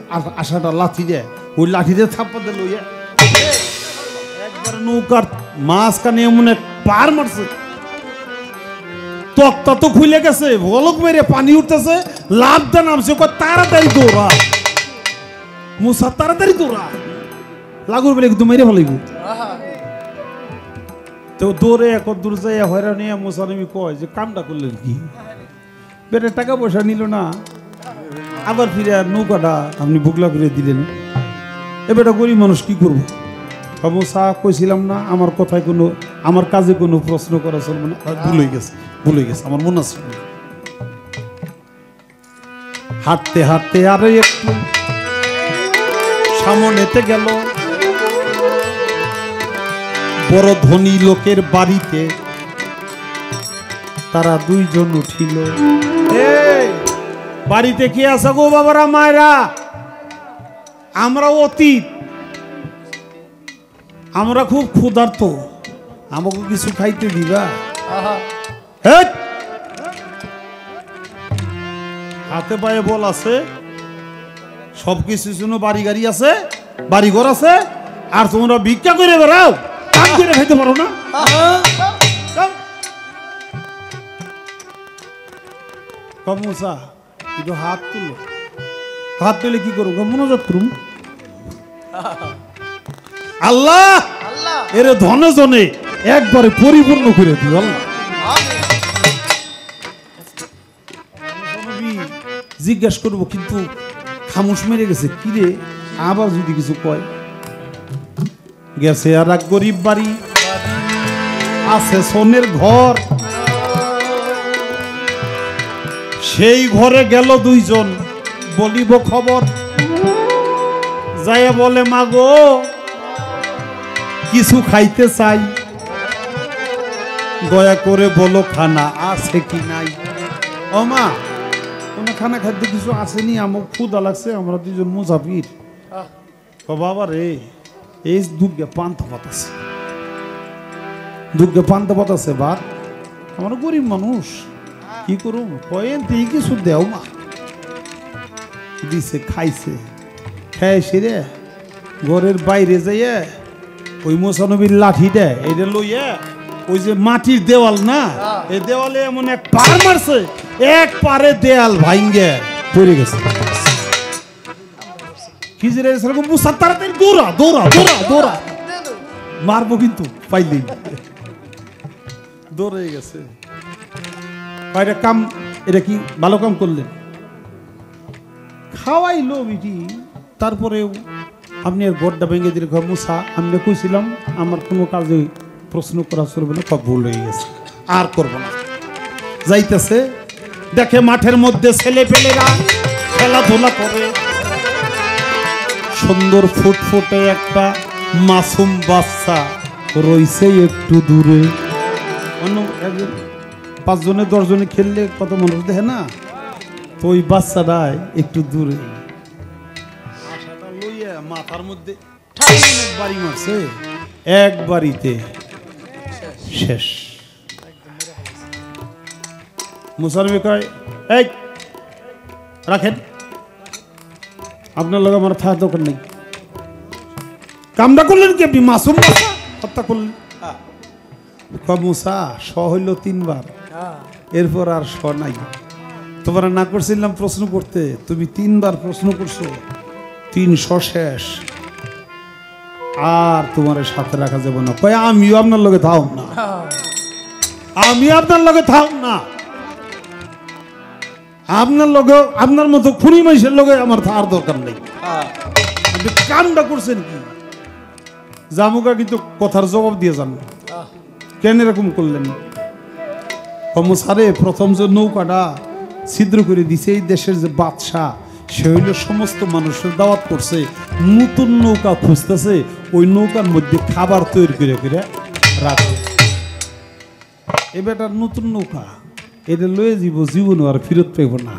আশাটা লাঠি দেয়, ওই লাঠি দিয়ে থাপ্পা দিয়ে লইয়া একবার নৌকার মাঝখানে এমন এক পার মারছে, তক্তা তো খুলে গেছে, বলক মেরে পানি উঠতেছে, লাভ দা নামছে। তাড়াতাড়ি দৌড়া মুসা, তাড়াতাড়ি দৌড়া, লাগুর বেলে কিন্তু মেরে ফেলাইব। তো দৌড়ে এক দূর যাই হয়রানি। মুসা নবী কয় যে কামটা করলেন কি? বেটা টাকা পয়সা নিল না, আবার ফিরে নৌকাটা আপনি বুকলা করে দিলেন। এ বেটা গরিব মানুষ কি করবো? মুসা কইছিলাম না আমার কথায় কোনো, আমার কাজে কোনো প্রশ্ন করা চলবে না। ভুল হয়ে গেছে, ভুল হয়ে গেছে, আমার মনে আছে। হাঁটতে হাঁটতে আরো একটু সামনেতে গেল, বড় ধনী লোকের বাড়িতে তারা দুইজন উঠিল। বাড়িতে কি আছে গো বাবারা মায়েরা? আমরা অতীত, আমরা খুব ক্ষুধার্ত, আমাকে কিছু খাইতে দিবা? হেৎ! হাতে পায়ে বল আছে, সবকিছুর জন্য বাড়ি গাড়ি আছে, বাড়ি ঘর আছে, আর তোমরা ভিক্ষা করে বেড়াও, কাম করে খাইতে পারো না? কমসা একটু হাত তুলো, হাত তুলে কি করো? মনোযোগ করুন। আল্লাহ এর ধনে জনে একবারে পরিপূর্ণ করে দিও আল্লাহ। জিজ্ঞেস করবো কিন্তু খামোশ মেরে গেছে, কিরে আবার যদি কিছু কয়। গেছে আর এক গরিব বাড়ি, আছে সোনের ঘর, সেই ঘরে গেল দুইজন, বলিব খবর। যাইয়া বলে মা গো কিছু খাইতে চাই, দয়া করে বলো খানা আছে কি নাই। ও মা কোনো খানা খাদ্য কিছু আসেনি, আমার ক্ষুধা লাগছে, আমরা দুজন মুসাফির। ও বাবা রে, এই দুগ্গে পান্তা ভাত আছে, দুগ্গে পান্তা ভাত আছে, ভাত আমরা গরিব মানুষ কি করুম, কয়েন তুই কিছু দেও মা। দিছে, খাইছে, খাই সেরে ঘরের বাইরে যাইয়ে ওই মোসানবীর লাঠিটা এটা লইয়া ওই যে মাটির দেওয়াল না, এই দেওয়ালে এমন এক পার মারছে, এক পারে দেয়াল ভাঙ্গে পড়ে গেছে। কি যে সেরকম মুসা তাড়াতাড়ি দৌড়া দৌড়া দৌড়া দৌড়া মারবো কিন্তু পাইলেই দৌড়ে গেছে। এটা কাম, এটা কি ভালো কাম করলেন, খাওয়াইলো বিটি। তারপরেও আপনি আর গড্ডা ভেঙে দিলে মুসা আমি কইছিলাম আমার কোনো কাজে প্রশ্ন করা চলবে না, সব ভুল হয়ে গেছে, আর করবো না। যাইতেছে দেখে মাঠের মধ্যে ছেলে পেলেরা খেলাধুলা করে, সুন্দর ফুটফুটে একটা মাসুম বাচ্চা রইছে একটু দূরে। অন্য একজন 5 জনে 10 জনে খেললে কত মানুষ দেখে না, তো ওই বাচ্চাটাই একটু দূরে লইয়া মাথার মধ্যে বাড়ি মারছে, এক বাড়িতে শেষ। মুসানবী কয় এই রাখেন, আপনার লোক আমার থাকার দরকার নেই। কামটা করলেন কি আপনি? মাসুম বাচ্চা হত্যা করলেন। মুসা স হইল 3 বার, এরপর আর স নাই। তোমার না করছিলাম প্রশ্ন করতে, তুমি 3 বার প্রশ্ন করছো, 300 শেষ, আর তোমার সাথে রাখা যাবে না। কয় আমিও আপনার লগে থাও না, আমি আপনার লগে থাও না, আপনার লগে আপনার মতো খুনি মাইসের লগে আমার থাকার দরকার নেই। আপনি কামটা করছেন কি? জামুকা কিন্তু কথার জবাব দিয়ে যান, কেন এরকম করলেন? কমসারে প্রথম যে নৌকাটা ছিদ্র করে দিছে, এই দেশের যে বাদশাহ সে হইল সমস্ত মানুষের দাওয়াত করছে, নতুন নৌকা খুঁজতেছে, ওই নৌকার মধ্যে খাবার তৈরি করে করে রাখে। এ বেটার নতুন নৌকা, এটা লয়ে যাব, জীবন আর ফেরত পাইব না।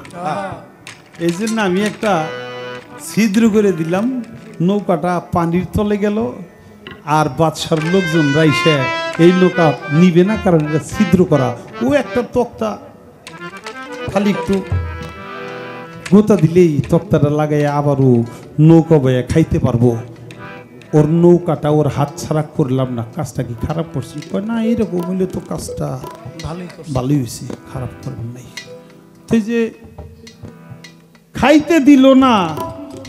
এই জন্য আমি একটা ছিদ্র করে দিলাম, নৌকাটা পানির তলে গেল, আর বাদশার লোকজন রাইসে এই নৌকা নিবে না, কারণ এটা ছিদ্র করা। ও একটা তক্তা খালি একটু গোতা দিলেই তক্তাটা লাগাই আবারও নৌকা বয়ে খাইতে পারবো। ওর নৌকাটা ওর হাত ছাড়া করলাম না, কাজটা কি খারাপ করছি? কয় না, এইরকম হইলে তো কাজটা ভালোই হয়েছে, খারাপ করবেন নাই। তো যে খাইতে দিল না,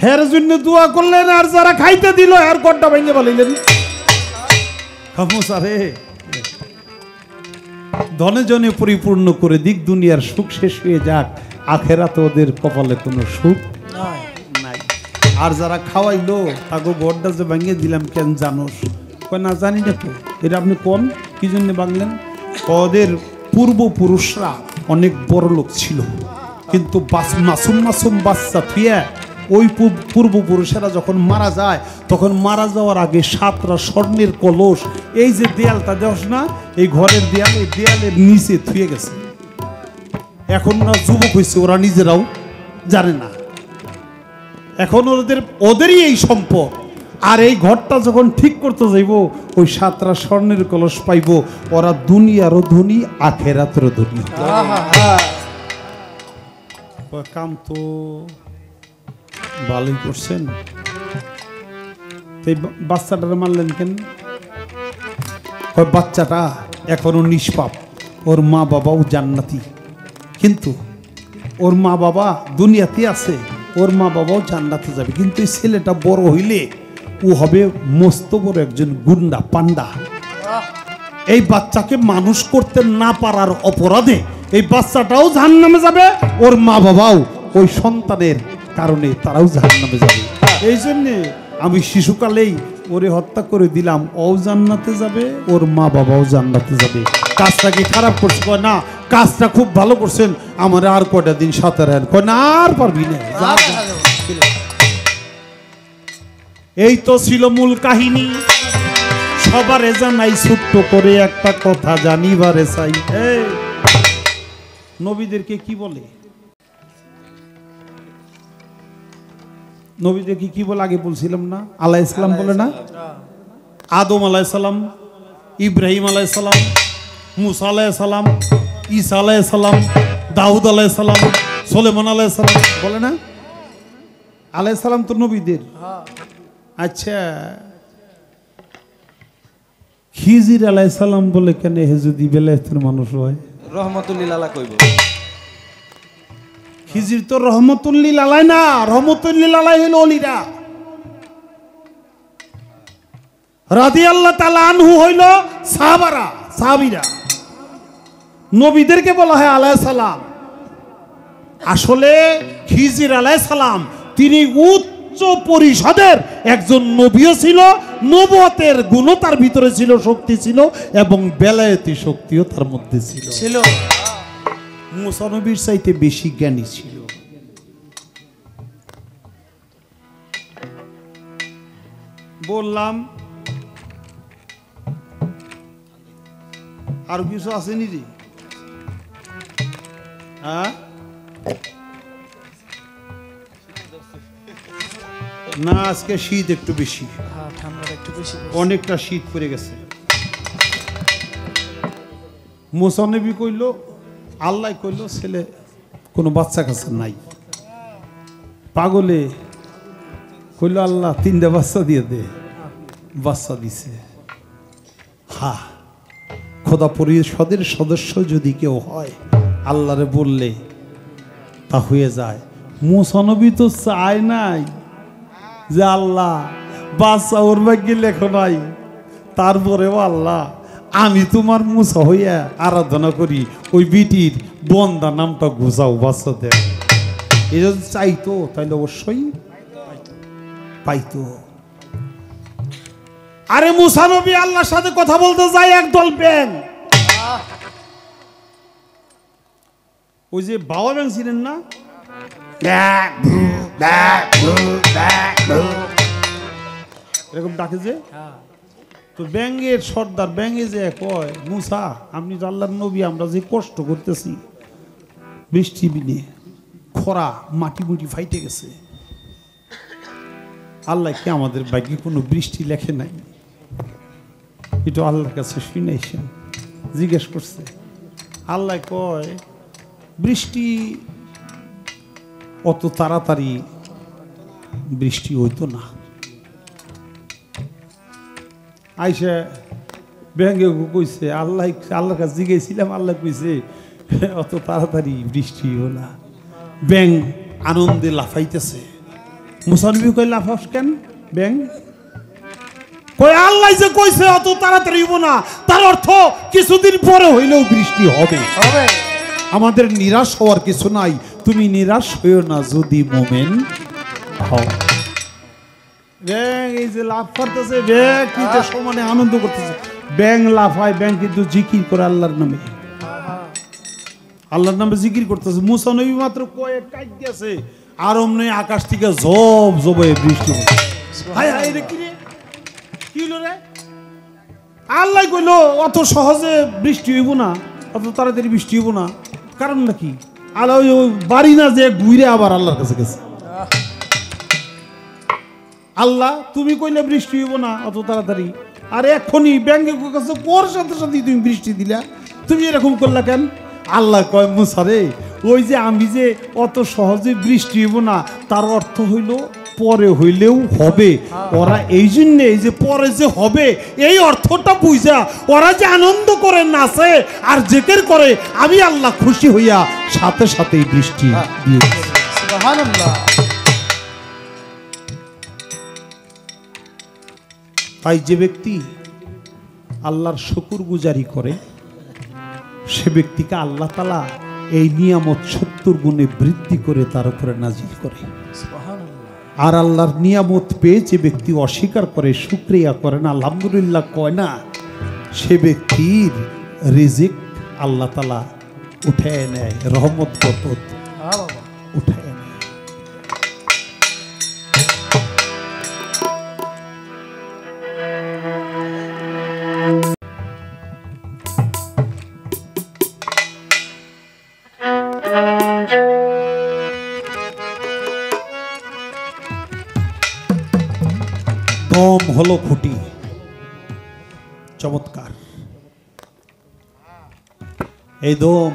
হের জন্য দোয়া করলেন, আর যারা খাইতে দিল হের গড্ডা ভেঙে বলিলেন। খামোসারে ধনে জনে পরিপূর্ণ করে দিক, দুনিয়ার সুখ শেষ হয়ে যাক, আখেরাতে ওদের কপালে কোনো সুখ নাই। আর যারা খাওয়াইলো তাকে গড্ডা যে ভাঙিয়ে দিলাম, কেন জানোস? কয় না জানি না তো। এটা আপনি কোন কি জন্য ভাঙলেন? ওদের পূর্বপুরুষরা অনেক বড় লোক ছিল, কিন্তু মাসুম মাসুম বাচ্চা থুয়ে ওই পূর্বপুরুষেরা যখন মারা যায়, তখন মারা যাওয়ার আগে 7টা স্বর্ণের কলস, এই যে দেয়ালটা দেখছ না, এই ঘরের দেয়াল, এই দেয়ালের নিচে থুয়ে গেছে। এখন না যুবক হয়েছে, ওরা নিজেরাও জানে না। এখন ওদেরই এই সম্পদ। আর এই ঘরটা যখন ঠিক করতে যাইব, ওই 7টা স্বর্ণের কলস পাইব, ওরা দুনিয়ারও ধনী, আখেরাতেরও ধনী। কাম তো ভালোই করছেন। বাচ্চাটার মারলেন কেন? বাচ্চাটা এখনো নিষ্পাপ, ওর মা বাবাও জান্নাতি, কিন্তু ওর মা বাবা দুনিয়াতে আছে, ওর মা বাবাও জান্নাতে যাবে, কিন্তু এই ছেলেটা বড় হইলে ও হবে মস্ত বড় একজন গুন্ডা, পান্ডা। এই বাচ্চাকে মানুষ করতে না পারার অপরাধে এই বাচ্চাটাও জাহান্নামে যাবে, ওর মা বাবাও ওই সন্তানের কারণে তারাও জাহান্নামে যাবে। এই জন্যে আমি শিশুকালেই ওরে হত্যা করে দিলাম, ও জান্নাতে যাবে, ওর মা বাবাও জান্নাতে যাবে। কাজটা কি খারাপ করছে? কয় না, কাজটা খুব ভালো করছেন, আমার আর কয়টা দিন সাথে রাখেন। কয় না, আর পারবি না। এই তো ছিল মূল কাহিনী। সবারে জানাই ছোট্ট করে একটা কথা জানিবারে চাই। নবীদেরকে কি বলে? নবীদেরকে কি বলে আগে বলছিলাম না? আলাইহিস সালাম বলে না? আদম আলাইহিস সালাম, ইব্রাহিম আলাইহিস সালাম, মুসা আলাইহিস সালাম, ঈসা আলাইহিস সালাম, দাউদ আলাইহিস সালাম, সুলাইমান আলাইহিস সালাম বলে না? আলাইহিস সালাম তো নবীদের। আচ্ছা, খিজির আলাইহিস সালাম বলে কেন? হে যদি বেলায়েতের মানুষ হয়, রহমতুল্লিল আলাহ কইব। খিজির তো রহমতুল্লিল আলাই না, রহমতুল্লিল আলাই হইল ওলিরা। রাদিয়াল্লাহু তাআলা আনহু হইল সাহাবারা, সাহাবীরা। নবীদেরকে বলা হয় আলাইহিস সালাম। আসলে খিজির আলাইহিস সালাম তিনি উচ্চ পরিষদের একজন নবীও ছিল, নবুয়তের গুণও তার ভিতরে ছিল, শক্তি ছিল, এবং বেলায়েতি শক্তিও তার মধ্যে ছিল। মুসা নবীর চাইতে বেশি জ্ঞানী ছিল। বললাম আর কিছু আসেনি রে? হ্যাঁ, না, আজকে শীত একটু বেশি, অনেকটা শীত পড়ে গেছে। মুসা নবী কইল, আল্লাহ কইল ছেলে কোনো বাচ্চা কাছে নাই। পাগলে কইল আল্লাহ 3টা বাচ্চা দিয়ে দে। বাচ্চা দিছে। হা, খোদা পরিষদের সদস্য যদি কেউ হয়, আল্লাহরে বললে তা হয়ে যায়। মুসা নবী তো চায় নাই যে আল্লাহ বাচ্চা ওর ভাগ্যে লেখো নাই, তারপরেও আল্লাহ আমি তোমার মুসা হইয়া আরাধনা করি, ওই বিটির বন্দা নামটা ঘুষাও, বাচ্চা দেয়। এ যদি চাইতো তাহলে অবশ্যই পাইতো। আরে মুসা নবী আল্লাহর সাথে কথা বলতে যায়, একদল ব্যাং, ওই যে বাবা ব্যাং ছিলেন না, এরকম ডাকে যে, তো ব্যাঙের সর্দার ব্যাঙে যে কয়, মুসা আপনি তো আল্লাহর নবী, আমরা যে কষ্ট করতেছি, বৃষ্টি বিনে খরা, মাটি মুটি ফাইটে গেছে, আল্লাহ কি আমাদের ভাগ্যে কোনো বৃষ্টি লেখে নাই? এটা আল্লাহর কাছে শুনেছেন, জিজ্ঞেস করছে। আল্লাহ কয় বৃষ্টি অত তাড়াতাড়ি বৃষ্টি হইতো না। আইসা ব্যাঙ্গে কইছে আল্লাহ, আল্লাহর কাছে জিজ্ঞেসছিলাম, আল্লাহ কইছে অত তাড়াতাড়ি বৃষ্টি হইব না। ব্যাং আনন্দে লাফাইতেছে। মুসা নবী কই লাফাস কেন? ব্যাং কই আল্লাহ যে কইছে অত তাড়াতাড়ি হইব না, তার অর্থ কিছুদিন পরে হইলেও বৃষ্টি হবে। আমাদের নিরাশ হওয়ার কিছু নাই, তুমি নিরাশ হইও না যদি মোমেন হও। ব্যাং এই যে লাফ করতেছে, ব্যাং কিন্তু সমানে আনন্দ করতেছে। ব্যাং লাফায়, ব্যাং কিন্তু জিকির করে আল্লাহর নামে, আল্লাহর নামে জিকির করতেছে। মুসা নবী মাত্র কয়েক কাজ দিয়েছে, আর অমনি আকাশ থেকে ঝপ ঝপ হয়ে বৃষ্টি হচ্ছে। হায় হায় রে, কি রে, কি হলো রে? আল্লাহ কইলো অত সহজে বৃষ্টি হইব না, অত তাড়াতাড়ি বৃষ্টি হইব না। কারণ নাকি? আর ওই বাড়ি না যে ঘুরে আবার আল্লাহর কাছে গেছে। আল্লাহ তুমি কইলে বৃষ্টি হইব না অত তাড়াতাড়ি, আর এখনই ব্যাংকে কাছে কোর সাথে সাথে তুমি বৃষ্টি দিলা, তুমি এরকম করলা কেন? আল্লাহ কয় মুসা রে, ওই যে আমি যে অত সহজে বৃষ্টি হইব না তার অর্থ হইল পরে হইলেও হবে। ওরা এই জন্যে এই যে পরে যে হবে এই অর্থটা বুঝা ওরা যে আনন্দ করে নাচে আর জেকের করে, আমি আল্লাহ খুশি হইয়া সাথে সাথেই বৃষ্টি দিয়ে দিছি। সুবহানাল্লাহ। তাই যে ব্যক্তি আল্লাহর শুকরগুজারি করে সে ব্যক্তিকে আল্লাহ তাআলা এই নিয়ামত 70 গুণে বৃদ্ধি করে তার উপরে নাজিল করে। আর আল্লাহর নিয়ামত পেয়ে যে ব্যক্তি অস্বীকার করে, শুকরিয়া করে না, আলহামদুলিল্লাহ কয় না, সে ব্যক্তির রিজিক আল্লাহ তাআলা উঠায় নেয়, রহমত বরকত উঠায় নেয়। দম হলো খুঁটি, চমৎকার। এই দম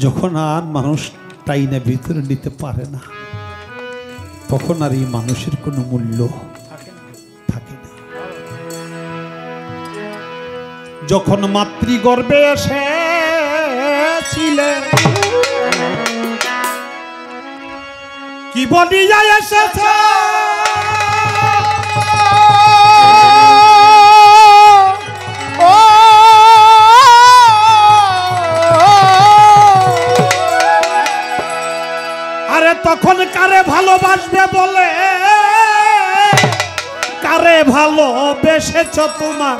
যখন আর মানুষ টাইনে ভিতরে নিতে পারে না, তখন আর এই মানুষের কোনো মূল্য থাকে না। যখন মাতৃগর্ভে এসেছিলেন কি বলিয়া এসেছে, আরে তখন কারে ভালোবাসবে বলে, কারে ভালোবেসেছ তোমার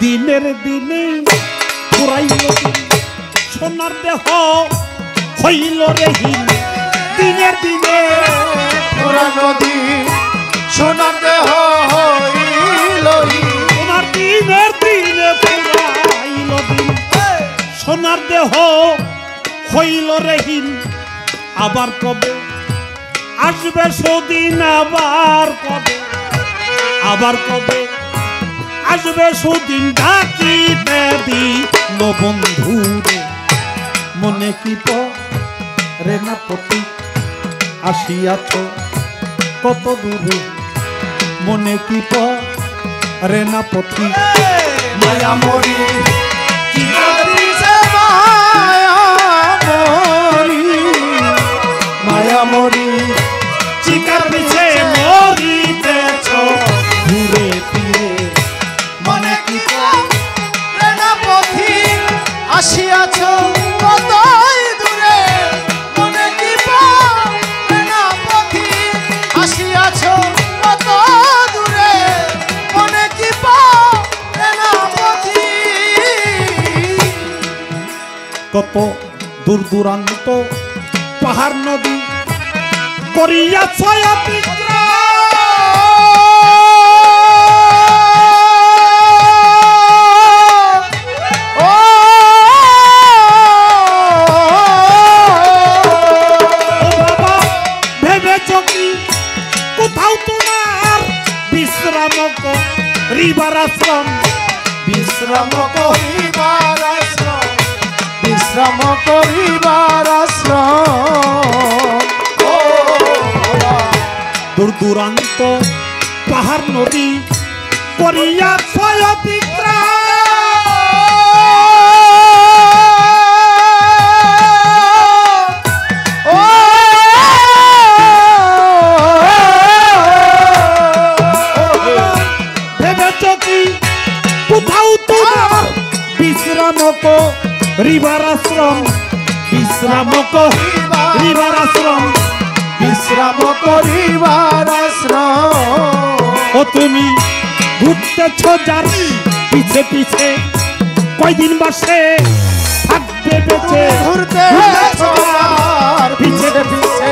দিনের দিনে ফুরাইল সোনার দেহ হইল রে হীন, দিনের দিনে পুরানো দিন সোনার দেহ হইল তোমার দিনের দিনে ফুরাইল দিন, সোনার দেহ হইল রে হীন। আবার কবে আসবে সুদিন, আবার কবে, আবার কবে আসবে সুদিন, ডাকিতে দিল বন্ধুরে মনে কি রে না পতি, আসিয়াছ কত দূরে মনে কি রে না পতি, মায়া মরি কি করিছে মায়া মরি, মায়া মরি চিকার পিছে মরিতেছ ঘুরে ফিরে মনে কি প্রেরণা পথি, আসিয়াছ কতই দূরে মনে কি প্রেরণা পথি, আসিয়াছ কত দূরে মনে কি প্রেরণা পথি। কত দূর দূরান্ত পাহাড় নদী করিয়াছ অতিক্রম, কোথাও তোমার বিশ্রাম করিবার আশ্রম, বিশ্রাম করিবার আশ্রম, বিশ্রাম করিবার আশ্রম। দূর দূরান্ত পাহাড় নদী করিয়াছ অতিক্রম, কোথাও তোমার বিশ্রাম করিবার আশ্রম, বিশ্রাম করিবার আশ্রম, বিশ্রাম করিবার আশ্রম। ও তুমি ঘুরতেছ যার পিছে পিছে, কয়দিন বাসে থাকবে বেঁচে, ঘুরতে পিছে পিছে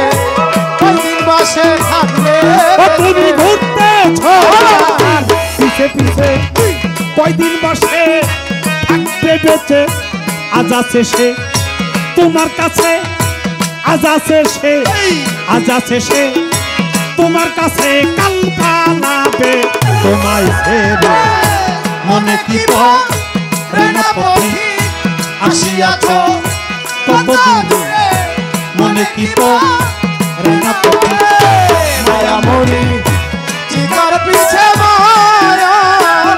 কয়দিন বাসে থাকবে, ও তুমি ঘুরতেছ যার পিছে পিছে কয়দিন বাসে থাকবে বেঁচে, আজ আছে সে তোমার কাছে, আজ আছে সে, আজ আছে সে তোমার কাছে, কাল পালাবে তোমায় ছেড়ে। মনে কি পড়ে না পথিক আসিয়াছ কত দূরে, মনে কি পড়ে না পথিক মায়া মরি চিকার পিছে মায়া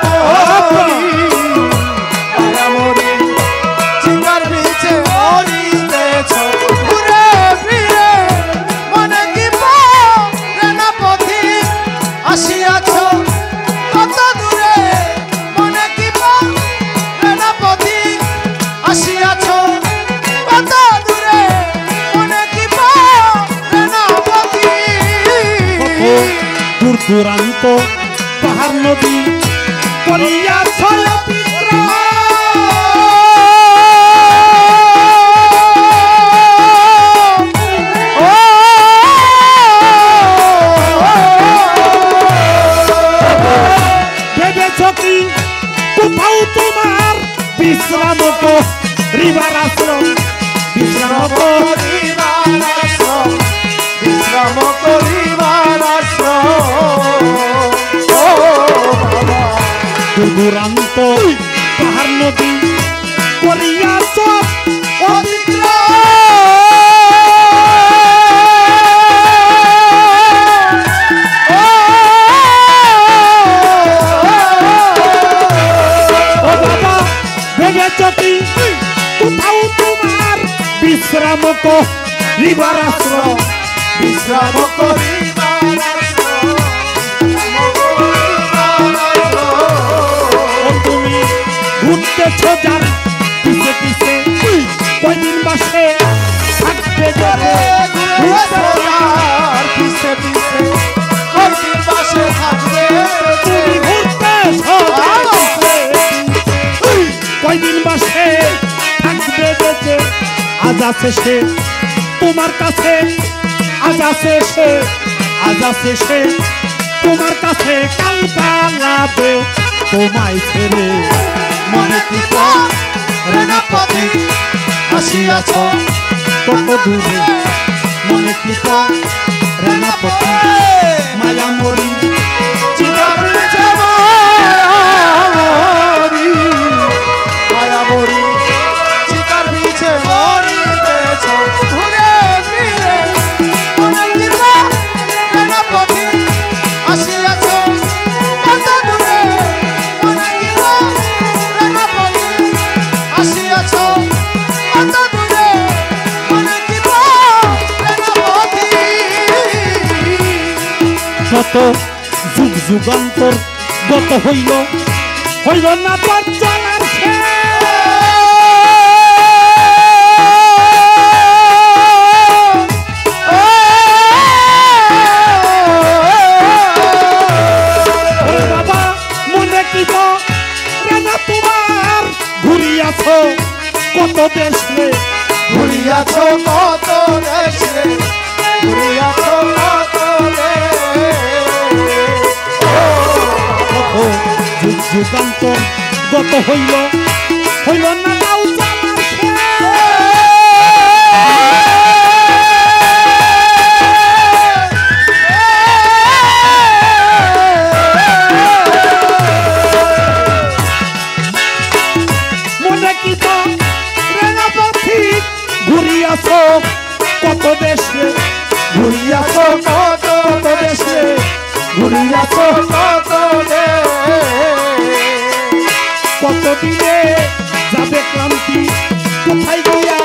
মরি, মায়া মরি চিকার পিছে মরিতেছ ঘুরে ফিরে। মনে কি পড়ে না পথিক আসিয়াছ কত দূরে, মনে কি পড়ে না পথিক আসিয়াছ কত দূরে, মনে কি পড়ে না পথিক। দূর দূরান্ত পাহাড় নদী করিয়াছ অতিক্রম, ভেবেছ কি কোথাও তোমার বিশ্রাম করিবার আশ্রম, বিশ্রাম করিবার আশ্রম, বিশ্রাম করিবার আশ্রম। ও বাবা দূর দূরান্ত পাহাড় নদী করিয়াছ কোথাও তোমার বিশ্রাম করিবার আশ্রম, বিশ্রাম করিবার আশ্রম, তুমি ঘুরতেছ যার পিছে পিছে, কয়দিন বাসে থাকবে যারে ঘুরতেছ পিছে পিছে, কয়দিন বাসে থাকবে। তুমি ঘুরতেছ কয়দিন বাসে থাকবে বেঁচে, আজ আছে সে তোমার কাছে, আজ আছে সে, আজ আছে সে তোমার কাছে, কাল পালাবে তোমায় ছেড়ে। মনে কি পড়ে না পথিক আসিয়াছ কত দূরে, মনে কি পড়ে না পথিক মায়া মরি চিকার পিছে মায়া মরি, মায়া মরি চিকার পিছে মরিতেছ ঘুরে ফিরে। মনে কি পড়ে না পথিক আসিয়াছ কত দূরে, মনে কি পড়ে না পথিক আসিয়াছ কত দূরে, মনে কি পড়ে না পথিক। কত যুগ যুগান্তর গত হইল, হইল না পথ চলার শেষ। ওরে বাবা মনে কি পড়ে না তোমার, ঘুরিয়াছ কত দেশে, ঘুরিয়াছ কত দেশে, ঘুরিয়াছ কত দেশে। কত যুগ যুগান্তর গত হইল, হইল না নাও চলার শেষ। মনে কি পড়ে না পথিক, ঘুরিয়াছ কত দেশে, ঘুরিয়াছ কত দেশে, ঘুরিয়াছ কত দেশে। কত দিনে যাবে ক্লান্তি, কোথায় গিয়া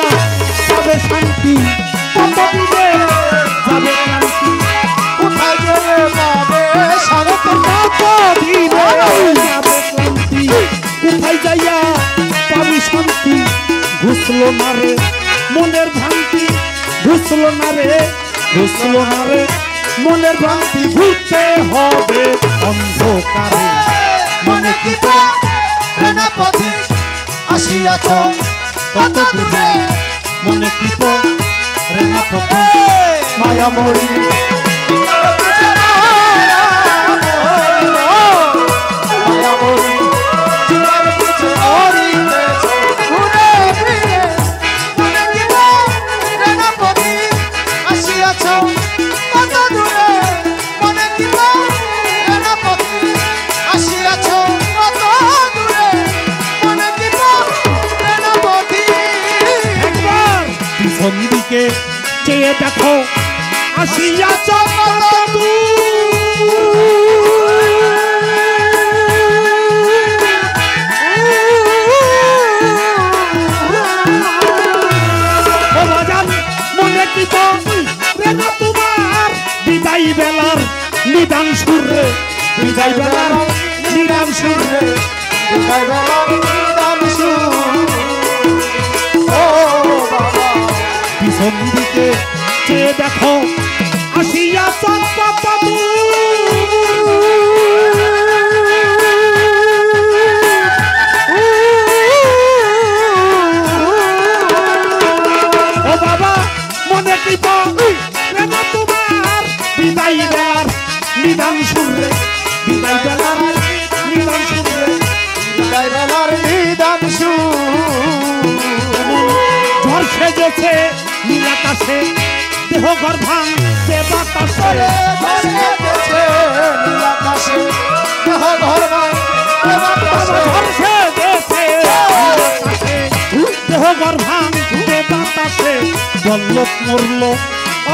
যাবে শান্তি, কত দিনে যাবে ক্লান্তি, কোথায় গেলে পাবে শান্তি, কত দিনে যাবে ক্লান্তি, কোথায় যাইয়া পাবি শান্তি। ঘুষলো না রে মনের ভ্রান্তি, ঘুষলো না রে, ঘুষলো না রে মনের ভ্রান্তি, ঘুরতে হবে অন্ধকারে। মনে কি পড়ে না পথিক আসিয়াছ কত দূরে, মনে কি পড়ে না পথিক মায়া মরি মায়া মরি চিকার পিছে মরিতেছ ঘুরে ফিরে। পিছন দিকে চেয়ে দেখো আসিয়াছ কত মনে কি না তোমার বিদায় বেলার নিদান সুরে বিদায় বেলার নিদান সুরে বিদায় বেলার নিদান সুর ও বাবা পিছন দিকে চেয়ে দেখো আসিয়া চম্পা পাবু ও বাবা মনে কি না তোমার বিদায় বেলার নিদান সুরে বিদায় বেলার নিদান সুরে বিদায় বেলার নিদান সুর ঝড় সেজেছে নীল আকাশে দেহ ঘর ভাঙছে বাতাসে ঝড় সেজেছে নীল আকাশে দেহ ঘর ভাঙছে বাতাসে ঝড় সেজেছে নীল আকাশে দেহ ঘর ভাঙছে বাতাসে বল্লভ মরল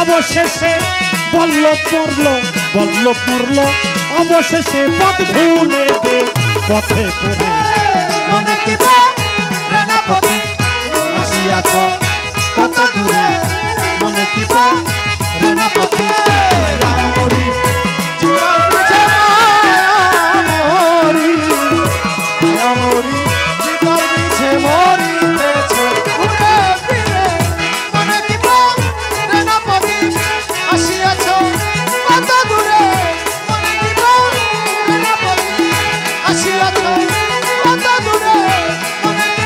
অবশেষে বল্লভ মরল অবশেষে পথ ভুলে দে পথে পড়ে মনে কি না পথে আসিয়াছ কত দূরে মনে কি না পথে রামরি রামরি জীবন বিছে মরিতেছে ঘুরে ফিরে মনে কি না পথে আসিয়াছ কত দূরে মনে কি না পথে আসিয়াছ কত দূরে মনে কি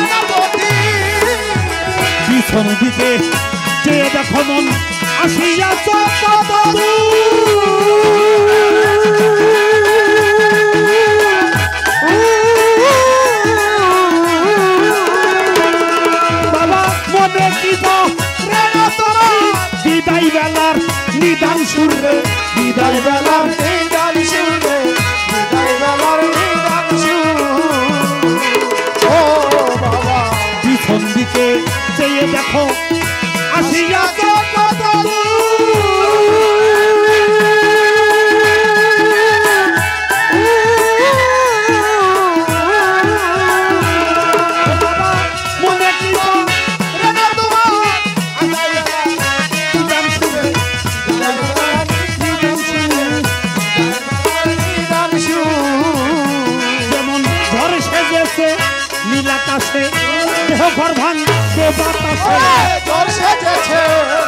না পথে পিছন দিকে চেয়ে দেখো মন আসিয়াছ কত বাবা মনে কি বিদায় বেলার নিদান সুরে বিদায় বেলার নিদান সুরে বিদায় বেলার নিদান সুর ও বাবা পিছন দিকে চেয়ে দেখো আসিয়াছ কত মনে কি না তোমার নিদান সুরে যেমন ঝড় সেজেছে নীল আকাশে দেহ ঘর ভাঙছে বাতাসে ঝড় সেজেছে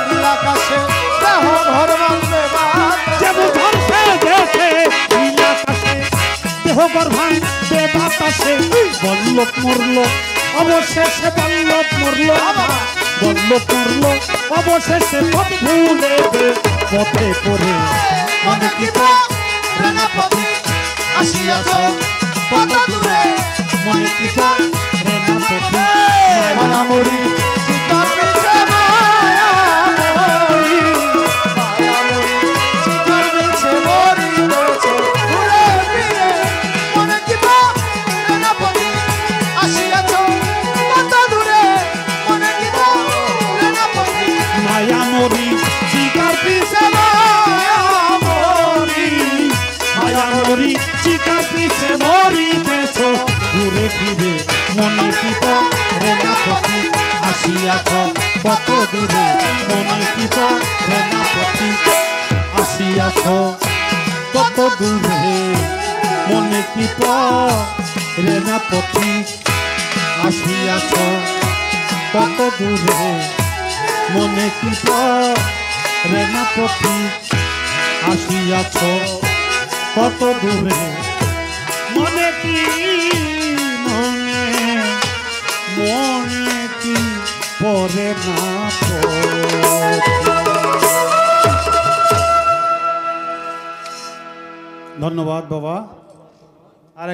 নীল আকাশে দেহ ঘর ভাঙছে যেমন ঝড় সেজেছে নীল আকাশে দেহ ঘর ভাঙছে বাতাসে বল্লভ মরল অবশেষে বল্লভ মরল অবশেষে পথ ভুলে পথে পড়ে মনে কি না পথে আসিয়াছ কত দূরে মনে কি না পথে মায়ামরি চিতার পিছে মায়ামরি চিতার পিছে মরিতেছে ঘুরে ফিরে মনে কি না পথে আসিয়াছ কত দূরে মনে কি না পথে মায়ামরি চিতার পিছে মায়ামরি চিতার পিছে মরিতেছ ঘুরে ফিরে মনে কি না পথে আসিয়াছ কত দূরে মনে কি না পথে আসিয়াছ কত দূরে মনে কি না পথে আসিয়াছ কত দূরে মনে কি না পথে আসিয়াছ কত দূরে মনে কি মনে কি পরে না ধন্যবাদ বাবা। আর